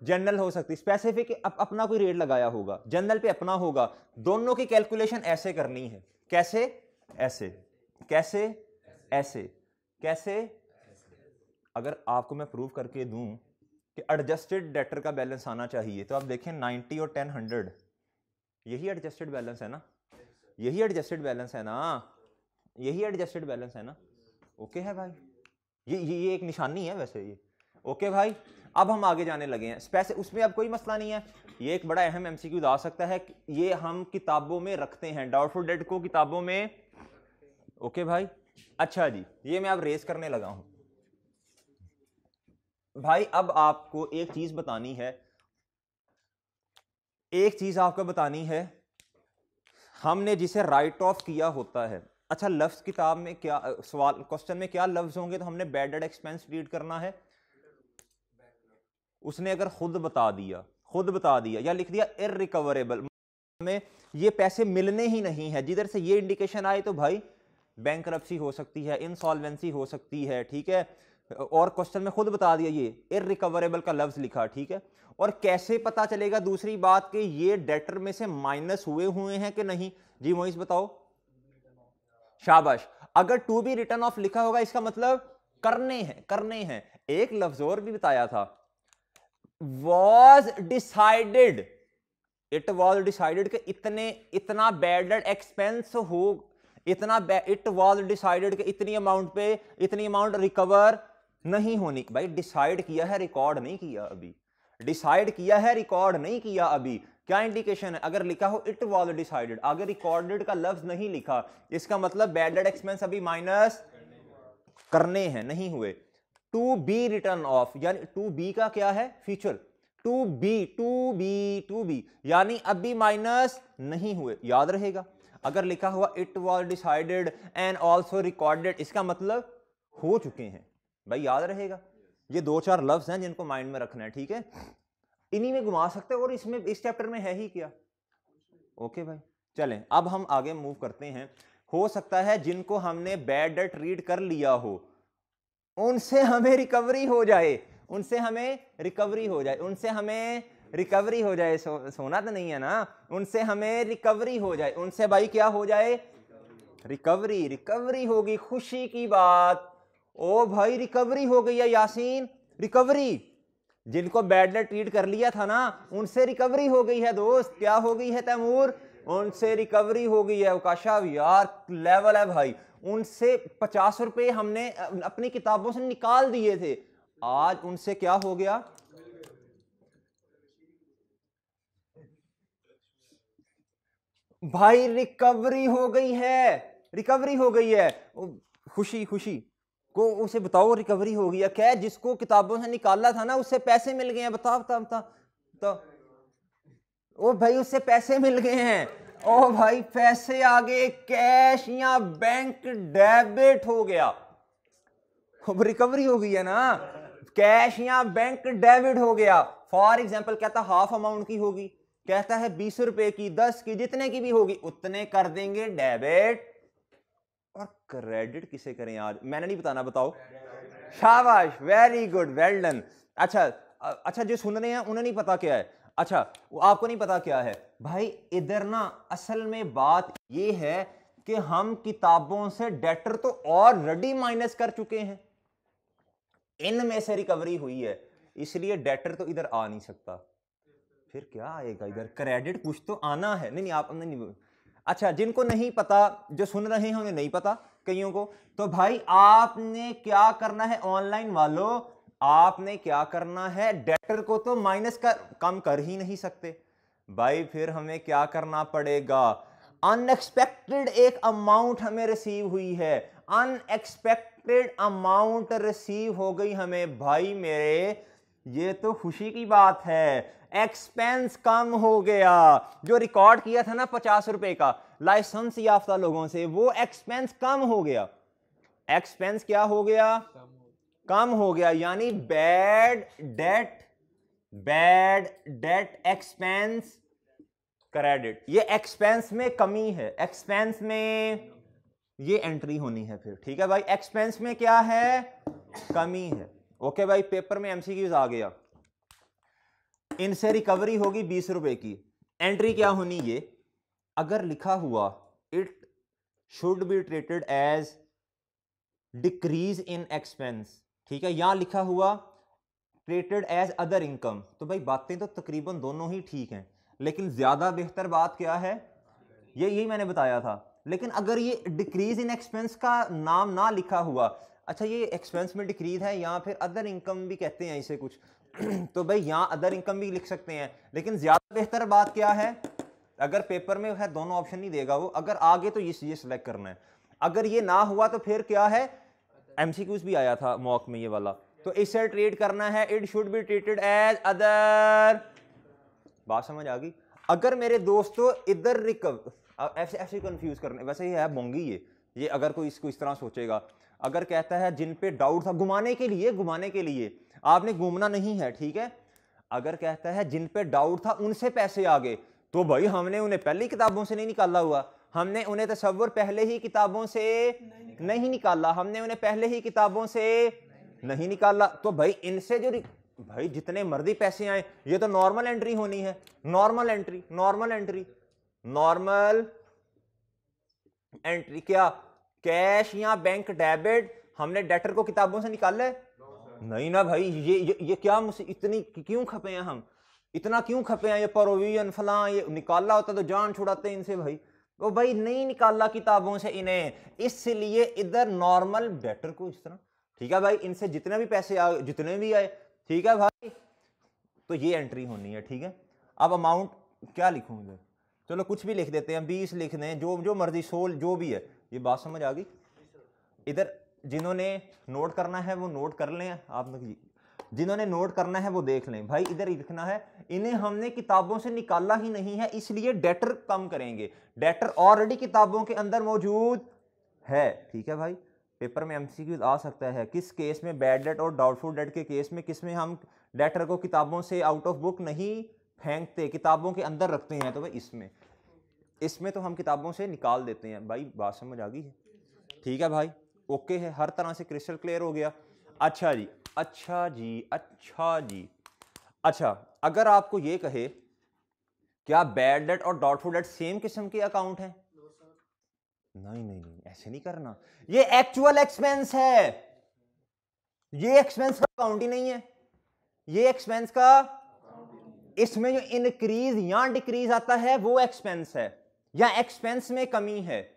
जनरल हो सकती है। स्पेसिफिक अपना कोई रेट लगाया होगा, जनरल पे अपना होगा। दोनों की कैलकुलेशन ऐसे करनी है, कैसे, ऐसे, कैसे, ऐसे, कैसे। अगर आपको मैं प्रूव करके दूं कि एडजस्टेड डेटर का बैलेंस आना चाहिए, तो आप देखें 90 और 10 100, यही एडजस्टेड बैलेंस है ना, यही एडजस्टेड बैलेंस है ना, यही एडजस्टेड बैलेंस है ना। ओके है भाई, ये एक निशानी है वैसे ये। ओके भाई, अब हम आगे जाने लगे हैं। उसमें अब कोई मसला नहीं है। ये एक बड़ा अहम एमसीक्यू आ सकता है, ये हम किताबों में रखते हैं, डाउटफुल डेट को किताबों में। ओके भाई, अच्छा जी, ये मैं अब रेस करने लगा हूं भाई। अब आपको एक चीज बतानी है, एक चीज आपको बतानी है, हमने जिसे राइट ऑफ किया होता है। अच्छा, लफ्ज किताब में क्या सवाल क्वेश्चन में क्या लफ्ज होंगे, तो हमने बैड डेट एक्सपेंस रीड करना है। उसने अगर खुद बता दिया या लिख दिया इररिकवरेबल, में ये पैसे मिलने ही नहीं है, जिधर से ये इंडिकेशन आए तो भाई बैंकरप्सी हो सकती है, इंसॉल्वेंसी हो सकती है, ठीक है। और क्वेश्चन में खुद बता दिया ये इररिकवरेबल का लफ्ज लिखा, ठीक है। और कैसे पता चलेगा दूसरी बात कि ये डेटर में से माइनस हुए हैं कि नहीं, जी मोइस बताओ। शाबाश, अगर टू बी रिटर्न ऑफ लिखा होगा इसका मतलब करने हैं। एक लफ्ज और भी बताया था, was decided, it was decided कि इतना बैड डेट एक्सपेंस हो, इट was decided कि इतनी अमाउंट पे इतनी अमाउंट रिकवर नहीं होनी। भाई डिसाइड किया है, रिकॉर्ड नहीं किया अभी, डिसाइड किया है, रिकॉर्ड नहीं किया अभी। क्या इंडिकेशन है, अगर लिखा हो इट was decided, अगर रिकॉर्डेड का लफ्ज नहीं लिखा, इसका मतलब बैड डेट एक्सपेंस अभी माइनस करने हैं, नहीं हुए। टू बी रिटर्न ऑफ, यानी टू बी का क्या है, फ्यूचर, टू बी यानी अभी माइनस नहीं हुए, याद रहेगा। अगर लिखा हुआ it was decided and also recorded, इसका मतलब हो चुके हैं, भाई याद रहेगा। ये 2-4 लफ्ज हैं जिनको माइंड में रखना है, ठीक है। इन्हीं में घुमा सकते हैं, और इसमें इस चैप्टर में है ही क्या। ओके भाई, चलें अब हम आगे मूव करते हैं। हो सकता है जिनको हमने बैड डेट रीड कर लिया हो उनसे हमें रिकवरी हो जाए, उनसे हमें रिकवरी हो जाए, सोना तो नहीं है ना, उनसे हमें रिकवरी हो जाए, उनसे भाई क्या हो जाए, रिकवरी होगी, खुशी की बात। ओ भाई रिकवरी हो गई है यासीन, रिकवरी, जिनको बैड डेट रीड कर लिया था ना उनसे रिकवरी हो गई है दोस्त। क्या हो गई है तैमूर, उनसे रिकवरी हो गई है। काशा यार लेवल है भाई, उनसे 50 रुपए हमने अपनी किताबों से निकाल दिए थे, आज उनसे क्या हो गया, भाई रिकवरी हो गई है, खुशी को उसे बताओ रिकवरी हो गई है। क्या है, जिसको किताबों से निकाला था ना उससे पैसे मिल गए हैं, बता। ओ भाई उससे पैसे मिल गए हैं, ओ भाई पैसे आ गए, कैश या बैंक डेबिट हो गया, रिकवरी हो गई है ना, कैश या बैंक डेबिट हो गया। फॉर एग्जांपल कहता हाफ अमाउंट की होगी, कहता है 20 रुपए की, 10 की, जितने की भी होगी उतने कर देंगे डेबिट। और क्रेडिट किसे करें आज, मैंने नहीं बताना, बताओ। शाबाश, वेरी गुड, वेल डन। अच्छा जो सुन रहे हैं उन्हें नहीं पता क्या है, अच्छा आपको नहीं पता क्या है भाई, इधर ना असल में बात ये है कि हम किताबों से डेटर तो ऑलरेडी माइनस कर चुके हैं, इनमें से रिकवरी हुई है, इसलिए डेटर तो इधर आ नहीं सकता। फिर क्या आएगा इधर? क्रेडिट कुछ तो आना है। नहीं आप नहीं, अच्छा जिनको नहीं पता, जो सुन रहे हैं उन्हें नहीं पता कईयों को, तो भाई आपने क्या करना है ऑनलाइन वालों, आपने क्या करना है, डेटर को तो माइनस कर कम कर ही नहीं सकते भाई, फिर हमें क्या करना पड़ेगा, अनएक्सपेक्टेड एक अमाउंट हमें रिसीव हुई है, अनएक्सपेक्टेड अमाउंट रिसीव हो गई हमें भाई मेरे, ये तो खुशी की बात है, एक्सपेंस कम हो गया, जो रिकॉर्ड किया था ना 50 रुपए का लाइसेंस याफ्ता लोगों से, वो एक्सपेंस कम हो गया, एक्सपेंस क्या हो गया, कम हो गया, यानी बैड डेट एक्सपेंस क्रेडिट, ये एक्सपेंस में कमी है, एक्सपेंस में ये एंट्री होनी है फिर, ठीक है भाई, एक्सपेंस में क्या है, कमी है। ओके भाई, पेपर में एमसीक्यूज आ गया, इनसे रिकवरी होगी 20 रुपए की, एंट्री क्या होनी, ये अगर लिखा हुआ it should be treated as decrease in expense, ठीक है, यहां लिखा हुआ ट्रीटेड एज अदर इनकम, तो भाई बातें तो तकरीबन दोनों ही ठीक हैं, लेकिन ज्यादा बेहतर बात क्या है, ये यही मैंने बताया था, लेकिन अगर ये डिक्रीज इन एक्सपेंस का नाम ना लिखा हुआ, अच्छा ये एक्सपेंस में डिक्रीज है, या फिर अदर इनकम भी कहते हैं इसे कुछ तो भाई यहां अदर इनकम भी लिख सकते हैं, लेकिन ज्यादा बेहतर बात क्या है, अगर पेपर में है दोनों ऑप्शन नहीं देगा वो, अगर आगे तो ये सिलेक्ट करना है, अगर ये ना हुआ तो फिर क्या है, एमसीक्यूज भी आया था मॉक में ये वाला, तो इसे ट्रीट करना है, it should be treated as other, बात समझ आ गई। अगर मेरे दोस्तों इधर ऐसे ऐसे कंफ्यूज करने, वैसे ये है बोंगी ये अगर कोई इसको इस तरह सोचेगा, अगर कहता है जिन पे डाउट था, घुमाने के लिए आपने घूमना नहीं है, ठीक है, अगर कहता है जिन पे डाउट था उनसे पैसे आ गए, तो भाई हमने उन्हें पहले किताबों से नहीं निकाला हुआ, हमने उन्हें तसव्वुर पहले ही किताबों से नहीं निकाला, हमने उन्हें पहले ही किताबों से नहीं निकाला, तो भाई इनसे जो भाई जितने मर्जी पैसे आए, ये तो नॉर्मल एंट्री होनी है, नॉर्मल एंट्री क्या, कैश या बैंक डेबिट, हमने डेटर को किताबों से निकाला है नहीं ना भाई, ये क्या इतनी क्यों खपे हैं हम, इतना क्यों खपे हैं, ये प्रोविजन फलां, ये निकाला होता तो जान छुड़ाते इनसे भाई, तो भाई नहीं निकाला किताबों से इन्हें, इसलिए इधर नॉर्मल डेटर को इस तरह, ठीक है भाई, इनसे जितने भी पैसे आए, जितने भी आए, ठीक है भाई, तो ये एंट्री होनी है, ठीक है। अब अमाउंट क्या लिखूं इधर, चलो कुछ भी लिख देते हैं, 20 लिख दें, जो मर्जी 16 जो भी है, ये बात समझ आ गई। इधर जिन्होंने नोट करना है वो नोट कर लें, आप जिन्होंने नोट करना है वो देख लें भाई, इधर लिखना है, इन्हें हमने किताबों से निकाला ही नहीं है, इसलिए डेटर कम करेंगे, डेटर ऑलरेडी किताबों के अंदर मौजूद है, ठीक है भाई, पेपर में एमसीक्यू आ सकता है, किस केस में, बैड डेट और डाउटफुल डेट के केस में, किस में हम डेटर को किताबों से आउट ऑफ बुक नहीं फेंकते, किताबों के अंदर रखते हैं, तो भाई इसमें तो हम किताबों से निकाल देते हैं भाई, बात समझ आ गई है, ठीक है भाई, ओके है, हर तरह से क्रिस्टल क्लियर हो गया। अच्छा जी, अच्छा अगर आपको ये कहे क्या बैड डेट और डाउटफुल डेट सेम किस्म के अकाउंट हैं, नहीं ऐसे नहीं करना, ये एक्चुअल एक्सपेंस है, ये एक्सपेंस का अकाउंट ही नहीं है, ये एक्सपेंस का, इसमें जो इंक्रीज या डिक्रीज आता है वो एक्सपेंस है, या एक्सपेंस में कमी है,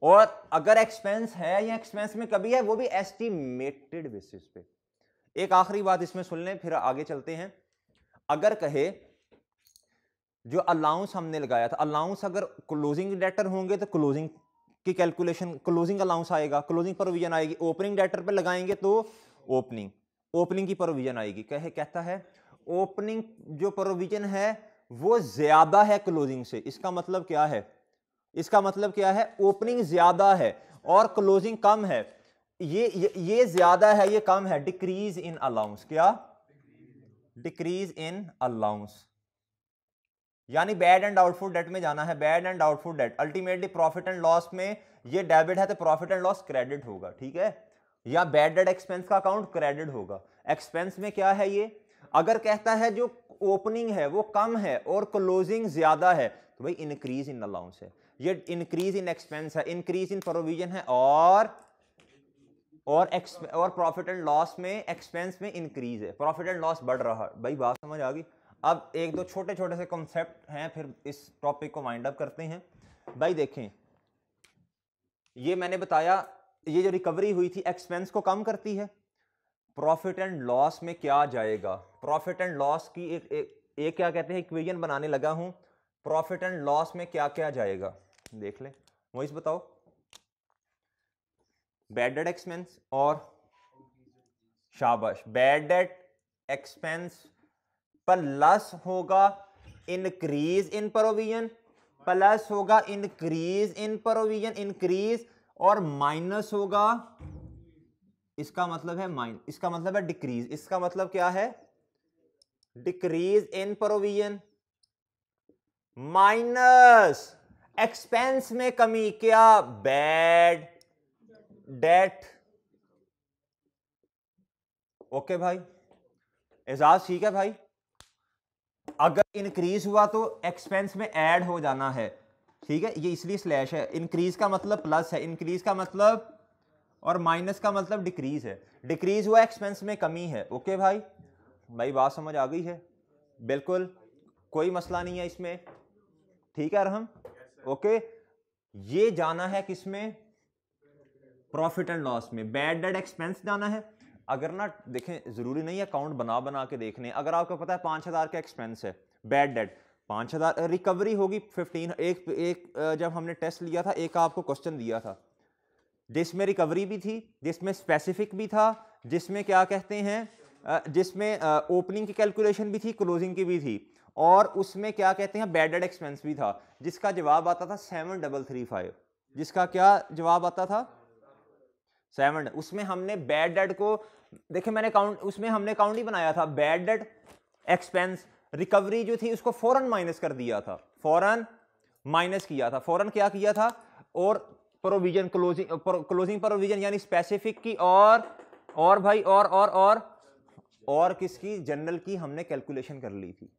और अगर एक्सपेंस है या एक्सपेंस में कमी है वो भी एस्टिमेटेड बेसिस पे। एक आखिरी बात इसमें सुन लें फिर आगे चलते हैं, अगर कहे जो अलाउंस हमने लगाया था, अलाउंस अगर क्लोजिंग डेटर होंगे तो क्लोजिंग की कैलकुलेशन, क्लोजिंग अलाउंस आएगा, क्लोजिंग प्रोविजन आएगी, ओपनिंग डेटर पे लगाएंगे तो ओपनिंग की प्रोविजन आएगी, कहता है ओपनिंग जो प्रोविजन है वो ज्यादा है क्लोजिंग से, इसका मतलब क्या है, ओपनिंग ज्यादा है और क्लोजिंग कम है, ये ज्यादा है ये कम है, डिक्रीज इन अलाउंस, क्या डिक्रीज इन अलाउंस, यानी बैड एंड डाउटफुल डेट में जाना है, bad and doubtful debt, ultimately profit and loss में ये डेबिट है तो प्रॉफिट एंड लॉस क्रेडिट होगा, ठीक है, या बैड डेट एक्सपेंस का अकाउंट क्रेडिट होगा, एक्सपेंस में क्या है ये, अगर कहता है जो ओपनिंग है वो कम है और क्लोजिंग ज्यादा है, तो भाई इंक्रीज इन अलाउंस है, ये इंक्रीज इन एक्सपेंस है, इंक्रीज इन प्रोविजन है, और और प्रॉफिट एंड लॉस में एक्सपेंस में इंक्रीज है, प्रॉफिट एंड लॉस बढ़ रहा है। भाई बात समझ आ गई। अब एक दो छोटे छोटे से कॉन्सेप्ट हैं, फिर इस टॉपिक को वाइंड अप करते हैं। भाई देखें, ये मैंने बताया, ये जो रिकवरी हुई थी एक्सपेंस को कम करती है। प्रॉफिट एंड लॉस में क्या जाएगा? प्रॉफिट एंड लॉस की एक क्या कहते हैं इक्वेशन बनाने लगा हूं। प्रॉफिट एंड लॉस में क्या क्या जाएगा देख लें। मोइस बताओ। बैड डेट एक्सपेंस और शाबाश, बैड डेट एक्सपेंस प्लस होगा इंक्रीज इन प्रोविजन, प्लस होगा इंक्रीज इन प्रोविजन, इंक्रीज, और माइनस होगा, इसका मतलब है इसका मतलब है डिक्रीज। इसका मतलब क्या है? Decrease in provision minus expense में कमी, क्या? Bad debt. ओके भाई, एजाज ठीक है भाई। अगर इंक्रीज हुआ तो एक्सपेंस में ऐड हो जाना है, ठीक है, ये इसलिए स्लैश है। इंक्रीज का मतलब प्लस है, इंक्रीज का मतलब, और माइनस का मतलब डिक्रीज है। डिक्रीज हुआ एक्सपेंस में कमी है। ओके भाई, भाई बात समझ आ गई है? बिल्कुल कोई मसला नहीं है इसमें, ठीक है अरहम? ओके, ये जाना है किसमें? प्रॉफिट एंड लॉस में। बैड डेट एक्सपेंस जाना है। अगर ना देखें, जरूरी नहीं है अकाउंट बना बना के देखने। अगर आपको पता है 5,000 का एक्सपेंस है, बैड डेट 5,000, रिकवरी होगी 15। एक जब हमने टेस्ट लिया था, एक आपको क्वेश्चन दिया था जिसमें रिकवरी भी थी, जिसमें स्पेसिफिक भी था, जिसमें क्या कहते हैं, जिसमें ओपनिंग की कैलकुलेशन भी थी, क्लोजिंग की भी थी, और उसमें क्या कहते हैं बैड डेट एक्सपेंस भी था, जिसका जवाब आता था 7335। जिसका क्या जवाब आता था? 7। उसमें हमने बैड डेट को देखे, मैंने काउंट, उसमें हमने काउंट ही बनाया था। बैड डेट एक्सपेंस रिकवरी जो थी उसको फौरन माइनस कर दिया था, फौरन माइनस किया था, फौरन क्या किया था, और प्रोविजन, क्लोजिंग प्रोविजन यानी स्पेसिफिक की, और भाई और किसकी? जनरल की हमने कैलकुलेशन कर ली थी,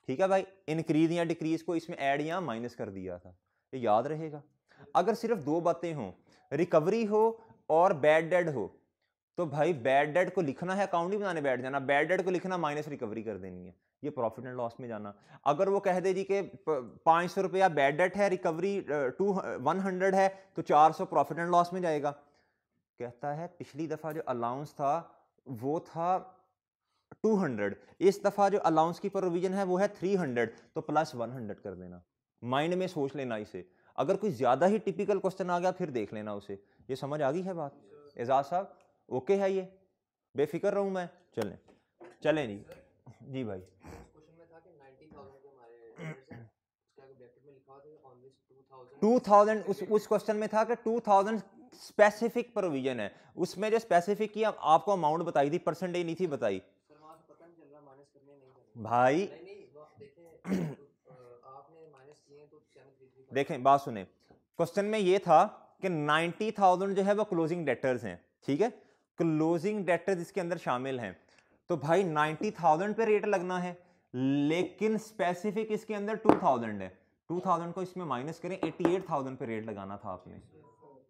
ठीक है भाई। इंक्रीज या डिक्रीज को इसमें ऐड या माइनस कर दिया था, ये याद रहेगा। अगर सिर्फ दो बातें हों, रिकवरी हो और बैड डेट हो, तो भाई बैड डेट को लिखना है, अकाउंट ही बनाने बैठ जाना, बैड डेट को लिखना, माइनस रिकवरी कर देनी है, ये प्रॉफिट एंड लॉस में जाना। अगर वो कह दे जी कि 500 रुपया बैड डेट है, रिकवरी 100 है, तो 400 प्रॉफिट एंड लॉस में जाएगा। कहता है पिछली दफा जो अलाउंस था वो था 200, इस दफा जो अलाउंस की प्रोविजन है वो है 300, तो प्लस 100 कर देना। माइंड में सोच लेना इसे। अगर कोई ज्यादा ही टिपिकल क्वेश्चन आ गया फिर देख लेना उसे। ये समझ आ गई है बात? एजाज साहब ओके है? ये बेफिक्र रहूं मैं? चलें चलें जी। जी भाई, क्वेश्चन में था कि 90,000 के हमारे उसके आगे ब्रैकेट में लिखा हुआ था ऑन दिस 2000 उस क्वेश्चन में था कि 2000 स्पेसिफिक प्रोविजन है, उसमें जो स्पेसिफिक की आपको अमाउंट बताई थी, परसेंटेज नहीं थी बताई। सर वहां से पता नहीं चल रहा माइनस करने नहीं करने भाई नहीं देखिए आपने माइनस किए तो 733 देखें, बात सुने, क्वेश्चन में ये था कि 90,000 जो है वो क्लोजिंग डेटर्स हैं, ठीक है, क्लोजिंग डेटर्स इसके अंदर शामिल हैं। तो भाई 90,000 पे रेट लगना है, लेकिन स्पेसिफिक इसके अंदर 2000 है। 2000 को इसमें माइनस करें, 88,000 पे रेट लगाना था आपने।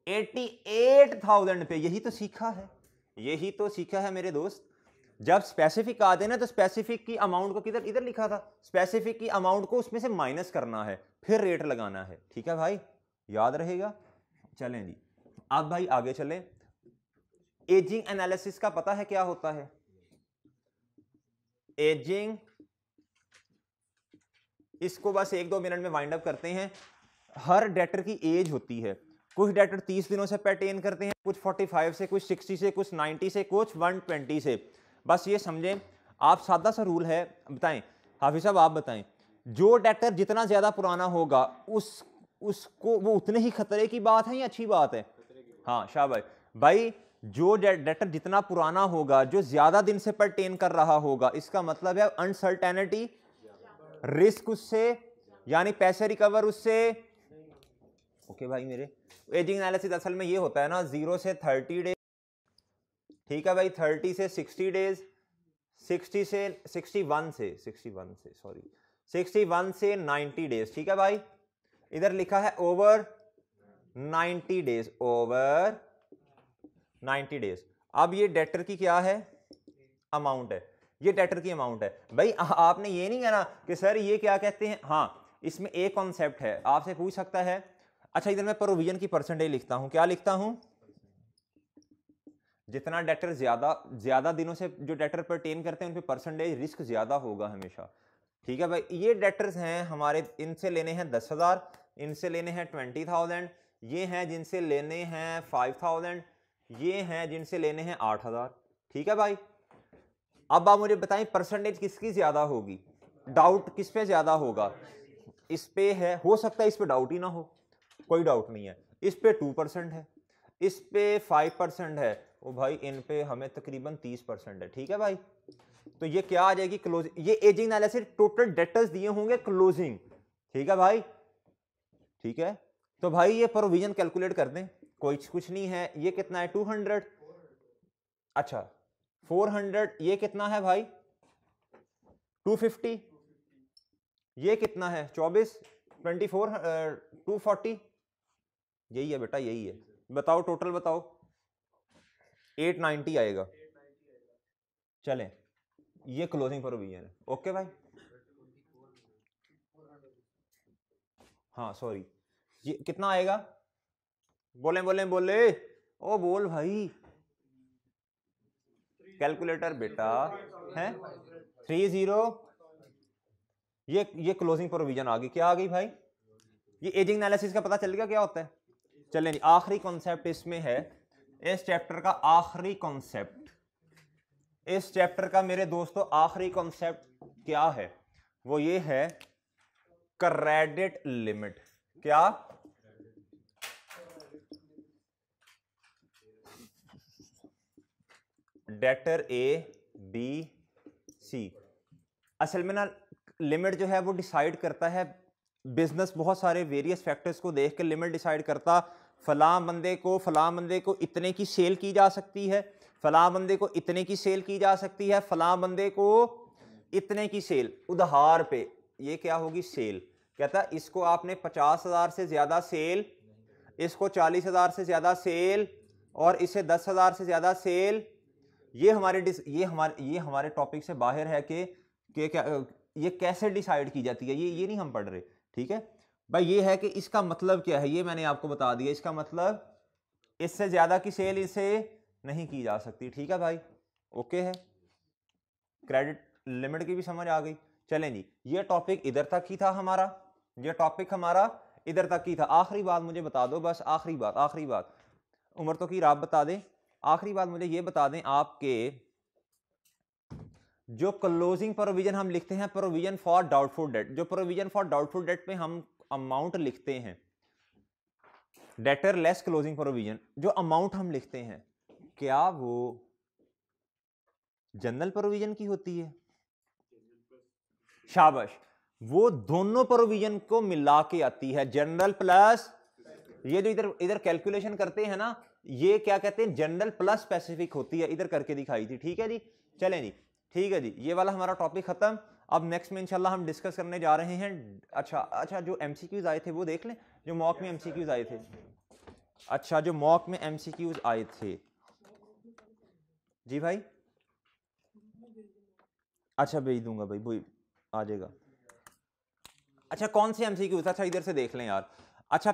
88,000 पे, यही तो सीखा है, यही तो सीखा है मेरे दोस्त। जब स्पेसिफिक आ देना तो स्पेसिफिक की अमाउंट को किधर, इधर लिखा था, स्पेसिफिक की अमाउंट को उसमें से माइनस करना है, फिर रेट लगाना है, ठीक है भाई, याद रहेगा। चलें जी, अब भाई आगे चलें। एजिंग एनालिसिस का पता है क्या होता है? एजिंग, इसको बस 1-2 मिनट में वाइंड अप करते हैं। हर डेटर की एज होती है, कुछ डेटर 30 दिनों से पेटेन करते हैं, कुछ 45 से, कुछ 60 से, कुछ 90 से, कुछ 120 से। बस ये समझें आप, सादा सा रूल है, बताएं हाफिज साहब आप बताएं, जो डेटर जितना ज्यादा पुराना होगा उसको वो उतने ही खतरे की बात है या अच्छी बात है? हाँ शाबाश भाई, जो डेटर जितना पुराना होगा, जो ज्यादा दिन से पर्टेन कर रहा होगा, इसका मतलब है अनसर्टेनिटी, रिस्क उससे, यानी पैसे रिकवर उससे। ओके भाई मेरे, एजिंग एनालिसिस असल में ये होता है ना, 0 से 30 डेज, ठीक है भाई, 30 से 60 डेज, 61 से 90 डेज, ठीक है भाई। इधर लिखा है ओवर 90 डेज, ओवर 90 डेज। अब ये डेटर की क्या है, अमाउंट है, ये डेटर की अमाउंट है। भाई आपने ये नहीं कहना कि सर ये क्या कहते हैं, हाँ इसमें एक कॉन्सेप्ट है, आपसे पूछ सकता है। अच्छा इधर मैं प्रोविजन की परसेंटेज लिखता हूं, क्या लिखता हूं, जितना डेटर ज्यादा दिनों से जो डेटर परटेन करते हैं उन पे परसेंटेज रिस्क ज्यादा होगा हमेशा। ठीक है भाई, ये डेटर्स हैं हमारे, इनसे लेने हैं 10,000, इनसे लेने हैं 20,000, ये हैं जिनसे लेने हैं 5,000, ये हैं जिनसे लेने हैं 8,000। ठीक है भाई, अब आप मुझे बताएं परसेंटेज किसकी ज्यादा होगी, डाउट किस पे ज्यादा होगा, इस पे है, हो सकता है इस पे डाउट ही ना हो, कोई डाउट नहीं है, इस पे 2% है, इस पे 5% है, ओ भाई इन पे हमें तकरीबन 30% है। ठीक है भाई, तो ये क्या आ जाएगी, क्लोजिंग, ये एजिंग एनालिसिस टोटल डेटर्स दिए होंगे क्लोजिंग। ठीक है भाई, ठीक है, तो भाई ये प्रोविजन कैलकुलेट कर दें, कोई कुछ नहीं है, ये कितना है 200, अच्छा 400, ये कितना है भाई 250, ये कितना है 24, 24 240, यही है बेटा, यही है, बताओ टोटल बताओ, 890 आएगा। चलें, ये क्लोजिंग प्रोविजन है। ओके भाई, हाँ सॉरी, ये कितना आएगा, बोले बोले बोले, ओ बोल भाई, कैलकुलेटर बेटा है 30, ये क्लोजिंग प्रोविजन आ गई, क्या आ गई भाई, ये एजिंग एनालिसिस का पता चल गया क्या होता है। चलें जी, आखिरी कॉन्सेप्ट इसमें है, इस चैप्टर का आखिरी कॉन्सेप्ट, इस चैप्टर का मेरे दोस्तों आखिरी कॉन्सेप्ट क्या है, वो ये है क्रेडिट लिमिट। क्या, डेटर ए बी सी, असल में ना लिमिट जो है वो डिसाइड करता है बिजनेस, बहुत सारे वेरियस फैक्टर्स को देख के लिमिट डिसाइड करता, फलां बंदे को इतने की सेल की जा सकती है, फलां बंदे को इतने की सेल की जा सकती है, फलां बंदे को इतने की सेल, उधार पे ये क्या होगी सेल। कहता है इसको आपने 50,000 से ज्यादा सेल, इसको 40,000 से ज्यादा सेल, और इसे 10,000 से ज्यादा सेल। ये हमारे टॉपिक से बाहर है कि क्या ये कैसे डिसाइड की जाती है, ये नहीं हम पढ़ रहे। ठीक है भाई, ये है कि इसका मतलब क्या है, ये मैंने आपको बता दिया, इसका मतलब इससे ज्यादा की सेल इसे नहीं की जा सकती। ठीक है भाई, ओके है, क्रेडिट लिमिट की भी समझ आ गई। चलें जी, ये टॉपिक इधर तक ही था हमारा, ये टॉपिक हमारा इधर तक ही था। आखिरी बात मुझे बता दो, बस आखिरी बात, उम्र तो की आप बता दें, आखिरी बात मुझे ये बता दें, आपके जो क्लोजिंग प्रोविजन हम लिखते हैं, प्रोविजन फॉर डाउटफुल डेट, जो प्रोविजन फॉर डाउटफुल डेट पे हम अमाउंट लिखते हैं, डेटर लेस क्लोजिंग प्रोविजन, जो अमाउंट हम लिखते हैं, क्या वो जनरल प्रोविजन की होती है? शाबाश, वो दोनों प्रोविजन को मिला के आती है, जनरल प्लस, ये जो इधर कैलकुलेशन करते हैं ना, ये क्या कहते हैं, जनरल प्लस स्पेसिफिक होती है, इधर करके दिखाई थी। ठीक है जी, चलें जी, ठीक है जी, ये वाला हमारा टॉपिक खत्म। अब नेक्स्ट में इंशाल्लाह हम डिस्कस करने जा रहे हैं, अच्छा जो एमसीक्यूज आए थे वो देख लें, जो मॉक में एमसीक्यूज आए थे। अच्छा, जो मॉक में एमसीक्यूज आए थे जी भाई, अच्छा भेज दूंगा भाई, वो आ जाएगा। अच्छा कौन से एमसीक्यूज था, अच्छा इधर से देख लें यार। अच्छा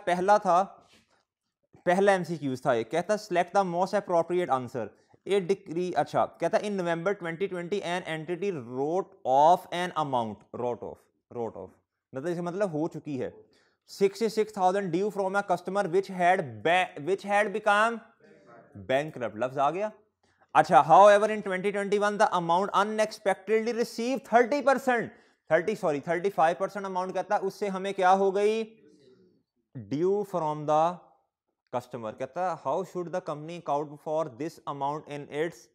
पहला एमसीक्यूज था, ये कहता select the most appropriate answer, a decrease, अच्छा कहता in November 2020 an entity wrote off an amount, wrote off मतलब हो चुकी है 66,000 due from a customer which had become bankrupt, लफ्ज आ गया। अच्छा, however in 2021 the amount unexpectedly receive 35% amount, कहता है उससे हमें क्या हो गई, ड्यू फ्रॉम द कस्टमर। कहता है how should the company account for this amount in its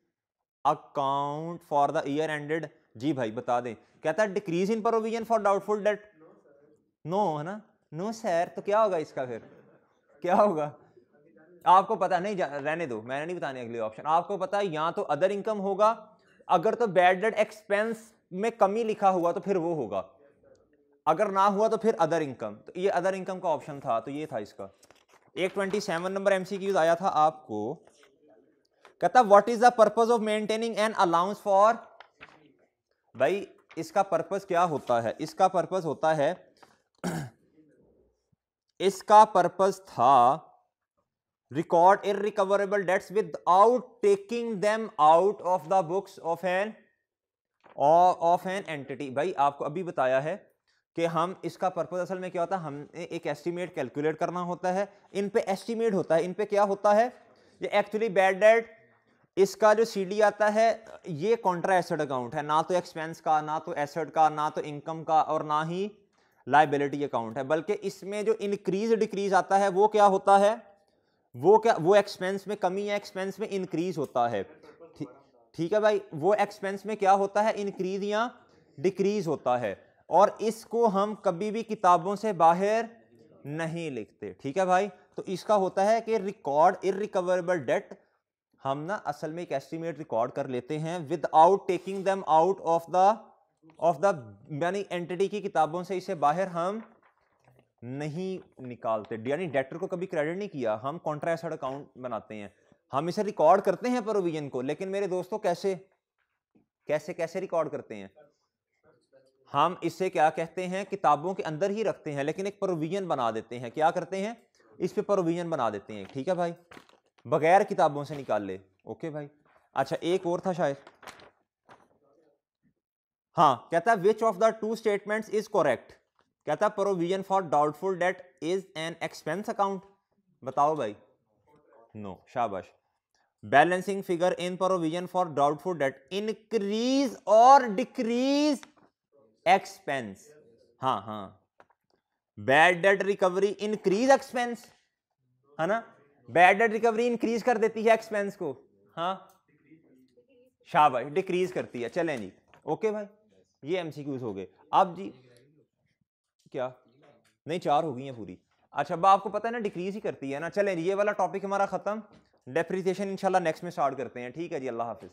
account for the year ended, जी भाई बता दें। कहता है decrease in provision for doubtful debt, no है ना, नो सर, तो क्या होगा इसका, फिर क्या होगा, आपको पता नहीं, रहने दो, मैंने नहीं बताने अगले ऑप्शन, आपको पता है या तो अदर इनकम होगा, अगर तो बैड डेट एक्सपेंस में कमी लिखा हुआ तो फिर वो होगा, अगर ना हुआ तो फिर अदर इनकम, तो ये अदर इनकम का ऑप्शन था, तो ये था इसका। 127 नंबर एमसीक्यूज आया था आपको कहता what is the purpose of maintaining an allowance for, भाई इसका पर्पस क्या होता है, इसका पर्पस होता है इसका पर्पस था record irrecoverable debts without taking them out of the books of an entity. भाई आपको अभी बताया है कि हम इसका पर्पस असल में क्या होता है, हमने एक एस्टिमेट कैलकुलेट करना होता है, इन पे एस्टिमेट होता है, इन पे क्या होता है, ये एक्चुअली बैड डेट, इसका जो सीडी आता है ये कॉन्ट्रा एसेट अकाउंट है, ना तो एक्सपेंस का, ना तो एसेट का, ना तो इनकम का, और ना ही लायबिलिटी अकाउंट है, बल्कि इसमें जो इंक्रीज डिक्रीज आता है वो क्या होता है, वो एक्सपेंस में कमी या एक्सपेंस में इंक्रीज होता है। ठीक है भाई, वो एक्सपेंस में क्या होता है, इंक्रीज या डिक्रीज होता है, और इसको हम कभी भी किताबों से बाहर नहीं लिखते। ठीक है भाई, तो इसका होता है कि रिकॉर्ड इररिकवरेबल डेट, हम ना असल में एक एस्टिमेट रिकॉर्ड कर लेते हैं without taking them out of the यानी एंटिटी की किताबों से इसे बाहर हम नहीं निकालते, यानी डेटर को कभी क्रेडिट नहीं किया, हम कॉन्ट्रा एसेट अकाउंट बनाते हैं, हम इसे रिकॉर्ड करते हैं प्रोविजन को, लेकिन मेरे दोस्तों कैसे कैसे कैसे रिकॉर्ड करते हैं, हम इसे क्या कहते हैं, किताबों के अंदर ही रखते हैं, लेकिन एक प्रोविजन बना देते हैं, क्या करते हैं, इस पे प्रोविजन बना देते हैं। ठीक है भाई, बगैर किताबों से निकाल ले। ओके भाई, अच्छा एक और था शायद, हाँ कहता है which of the two statements is correct, कहता है provision for doubtful date is an expense account, बताओ भाई, नो, शाबाश। Balancing figure in provision for doubtful debt increase और डिक्रीज एक्सपेंस, हाँ हाँ, bad debt recovery increase expense, है ना, बैड डेट रिकवरी इंक्रीज कर देती है एक्सपेंस को, हाँ शाबाश, डिक्रीज करती है। चलें जी, ओके भाई, ये एमसीक्यूज हो गए। अब जी क्या, नहीं 4 हो गई हैं पूरी। अच्छा अब आपको पता है ना डिक्रीज ही करती है ना। चलें जी, ये वाला टॉपिक हमारा खत्म, डेप्रिसिएशन इंशाल्लाह नेक्स्ट में स्टार्ट करते हैं। ठीक है जी, अल्लाह हाफिज।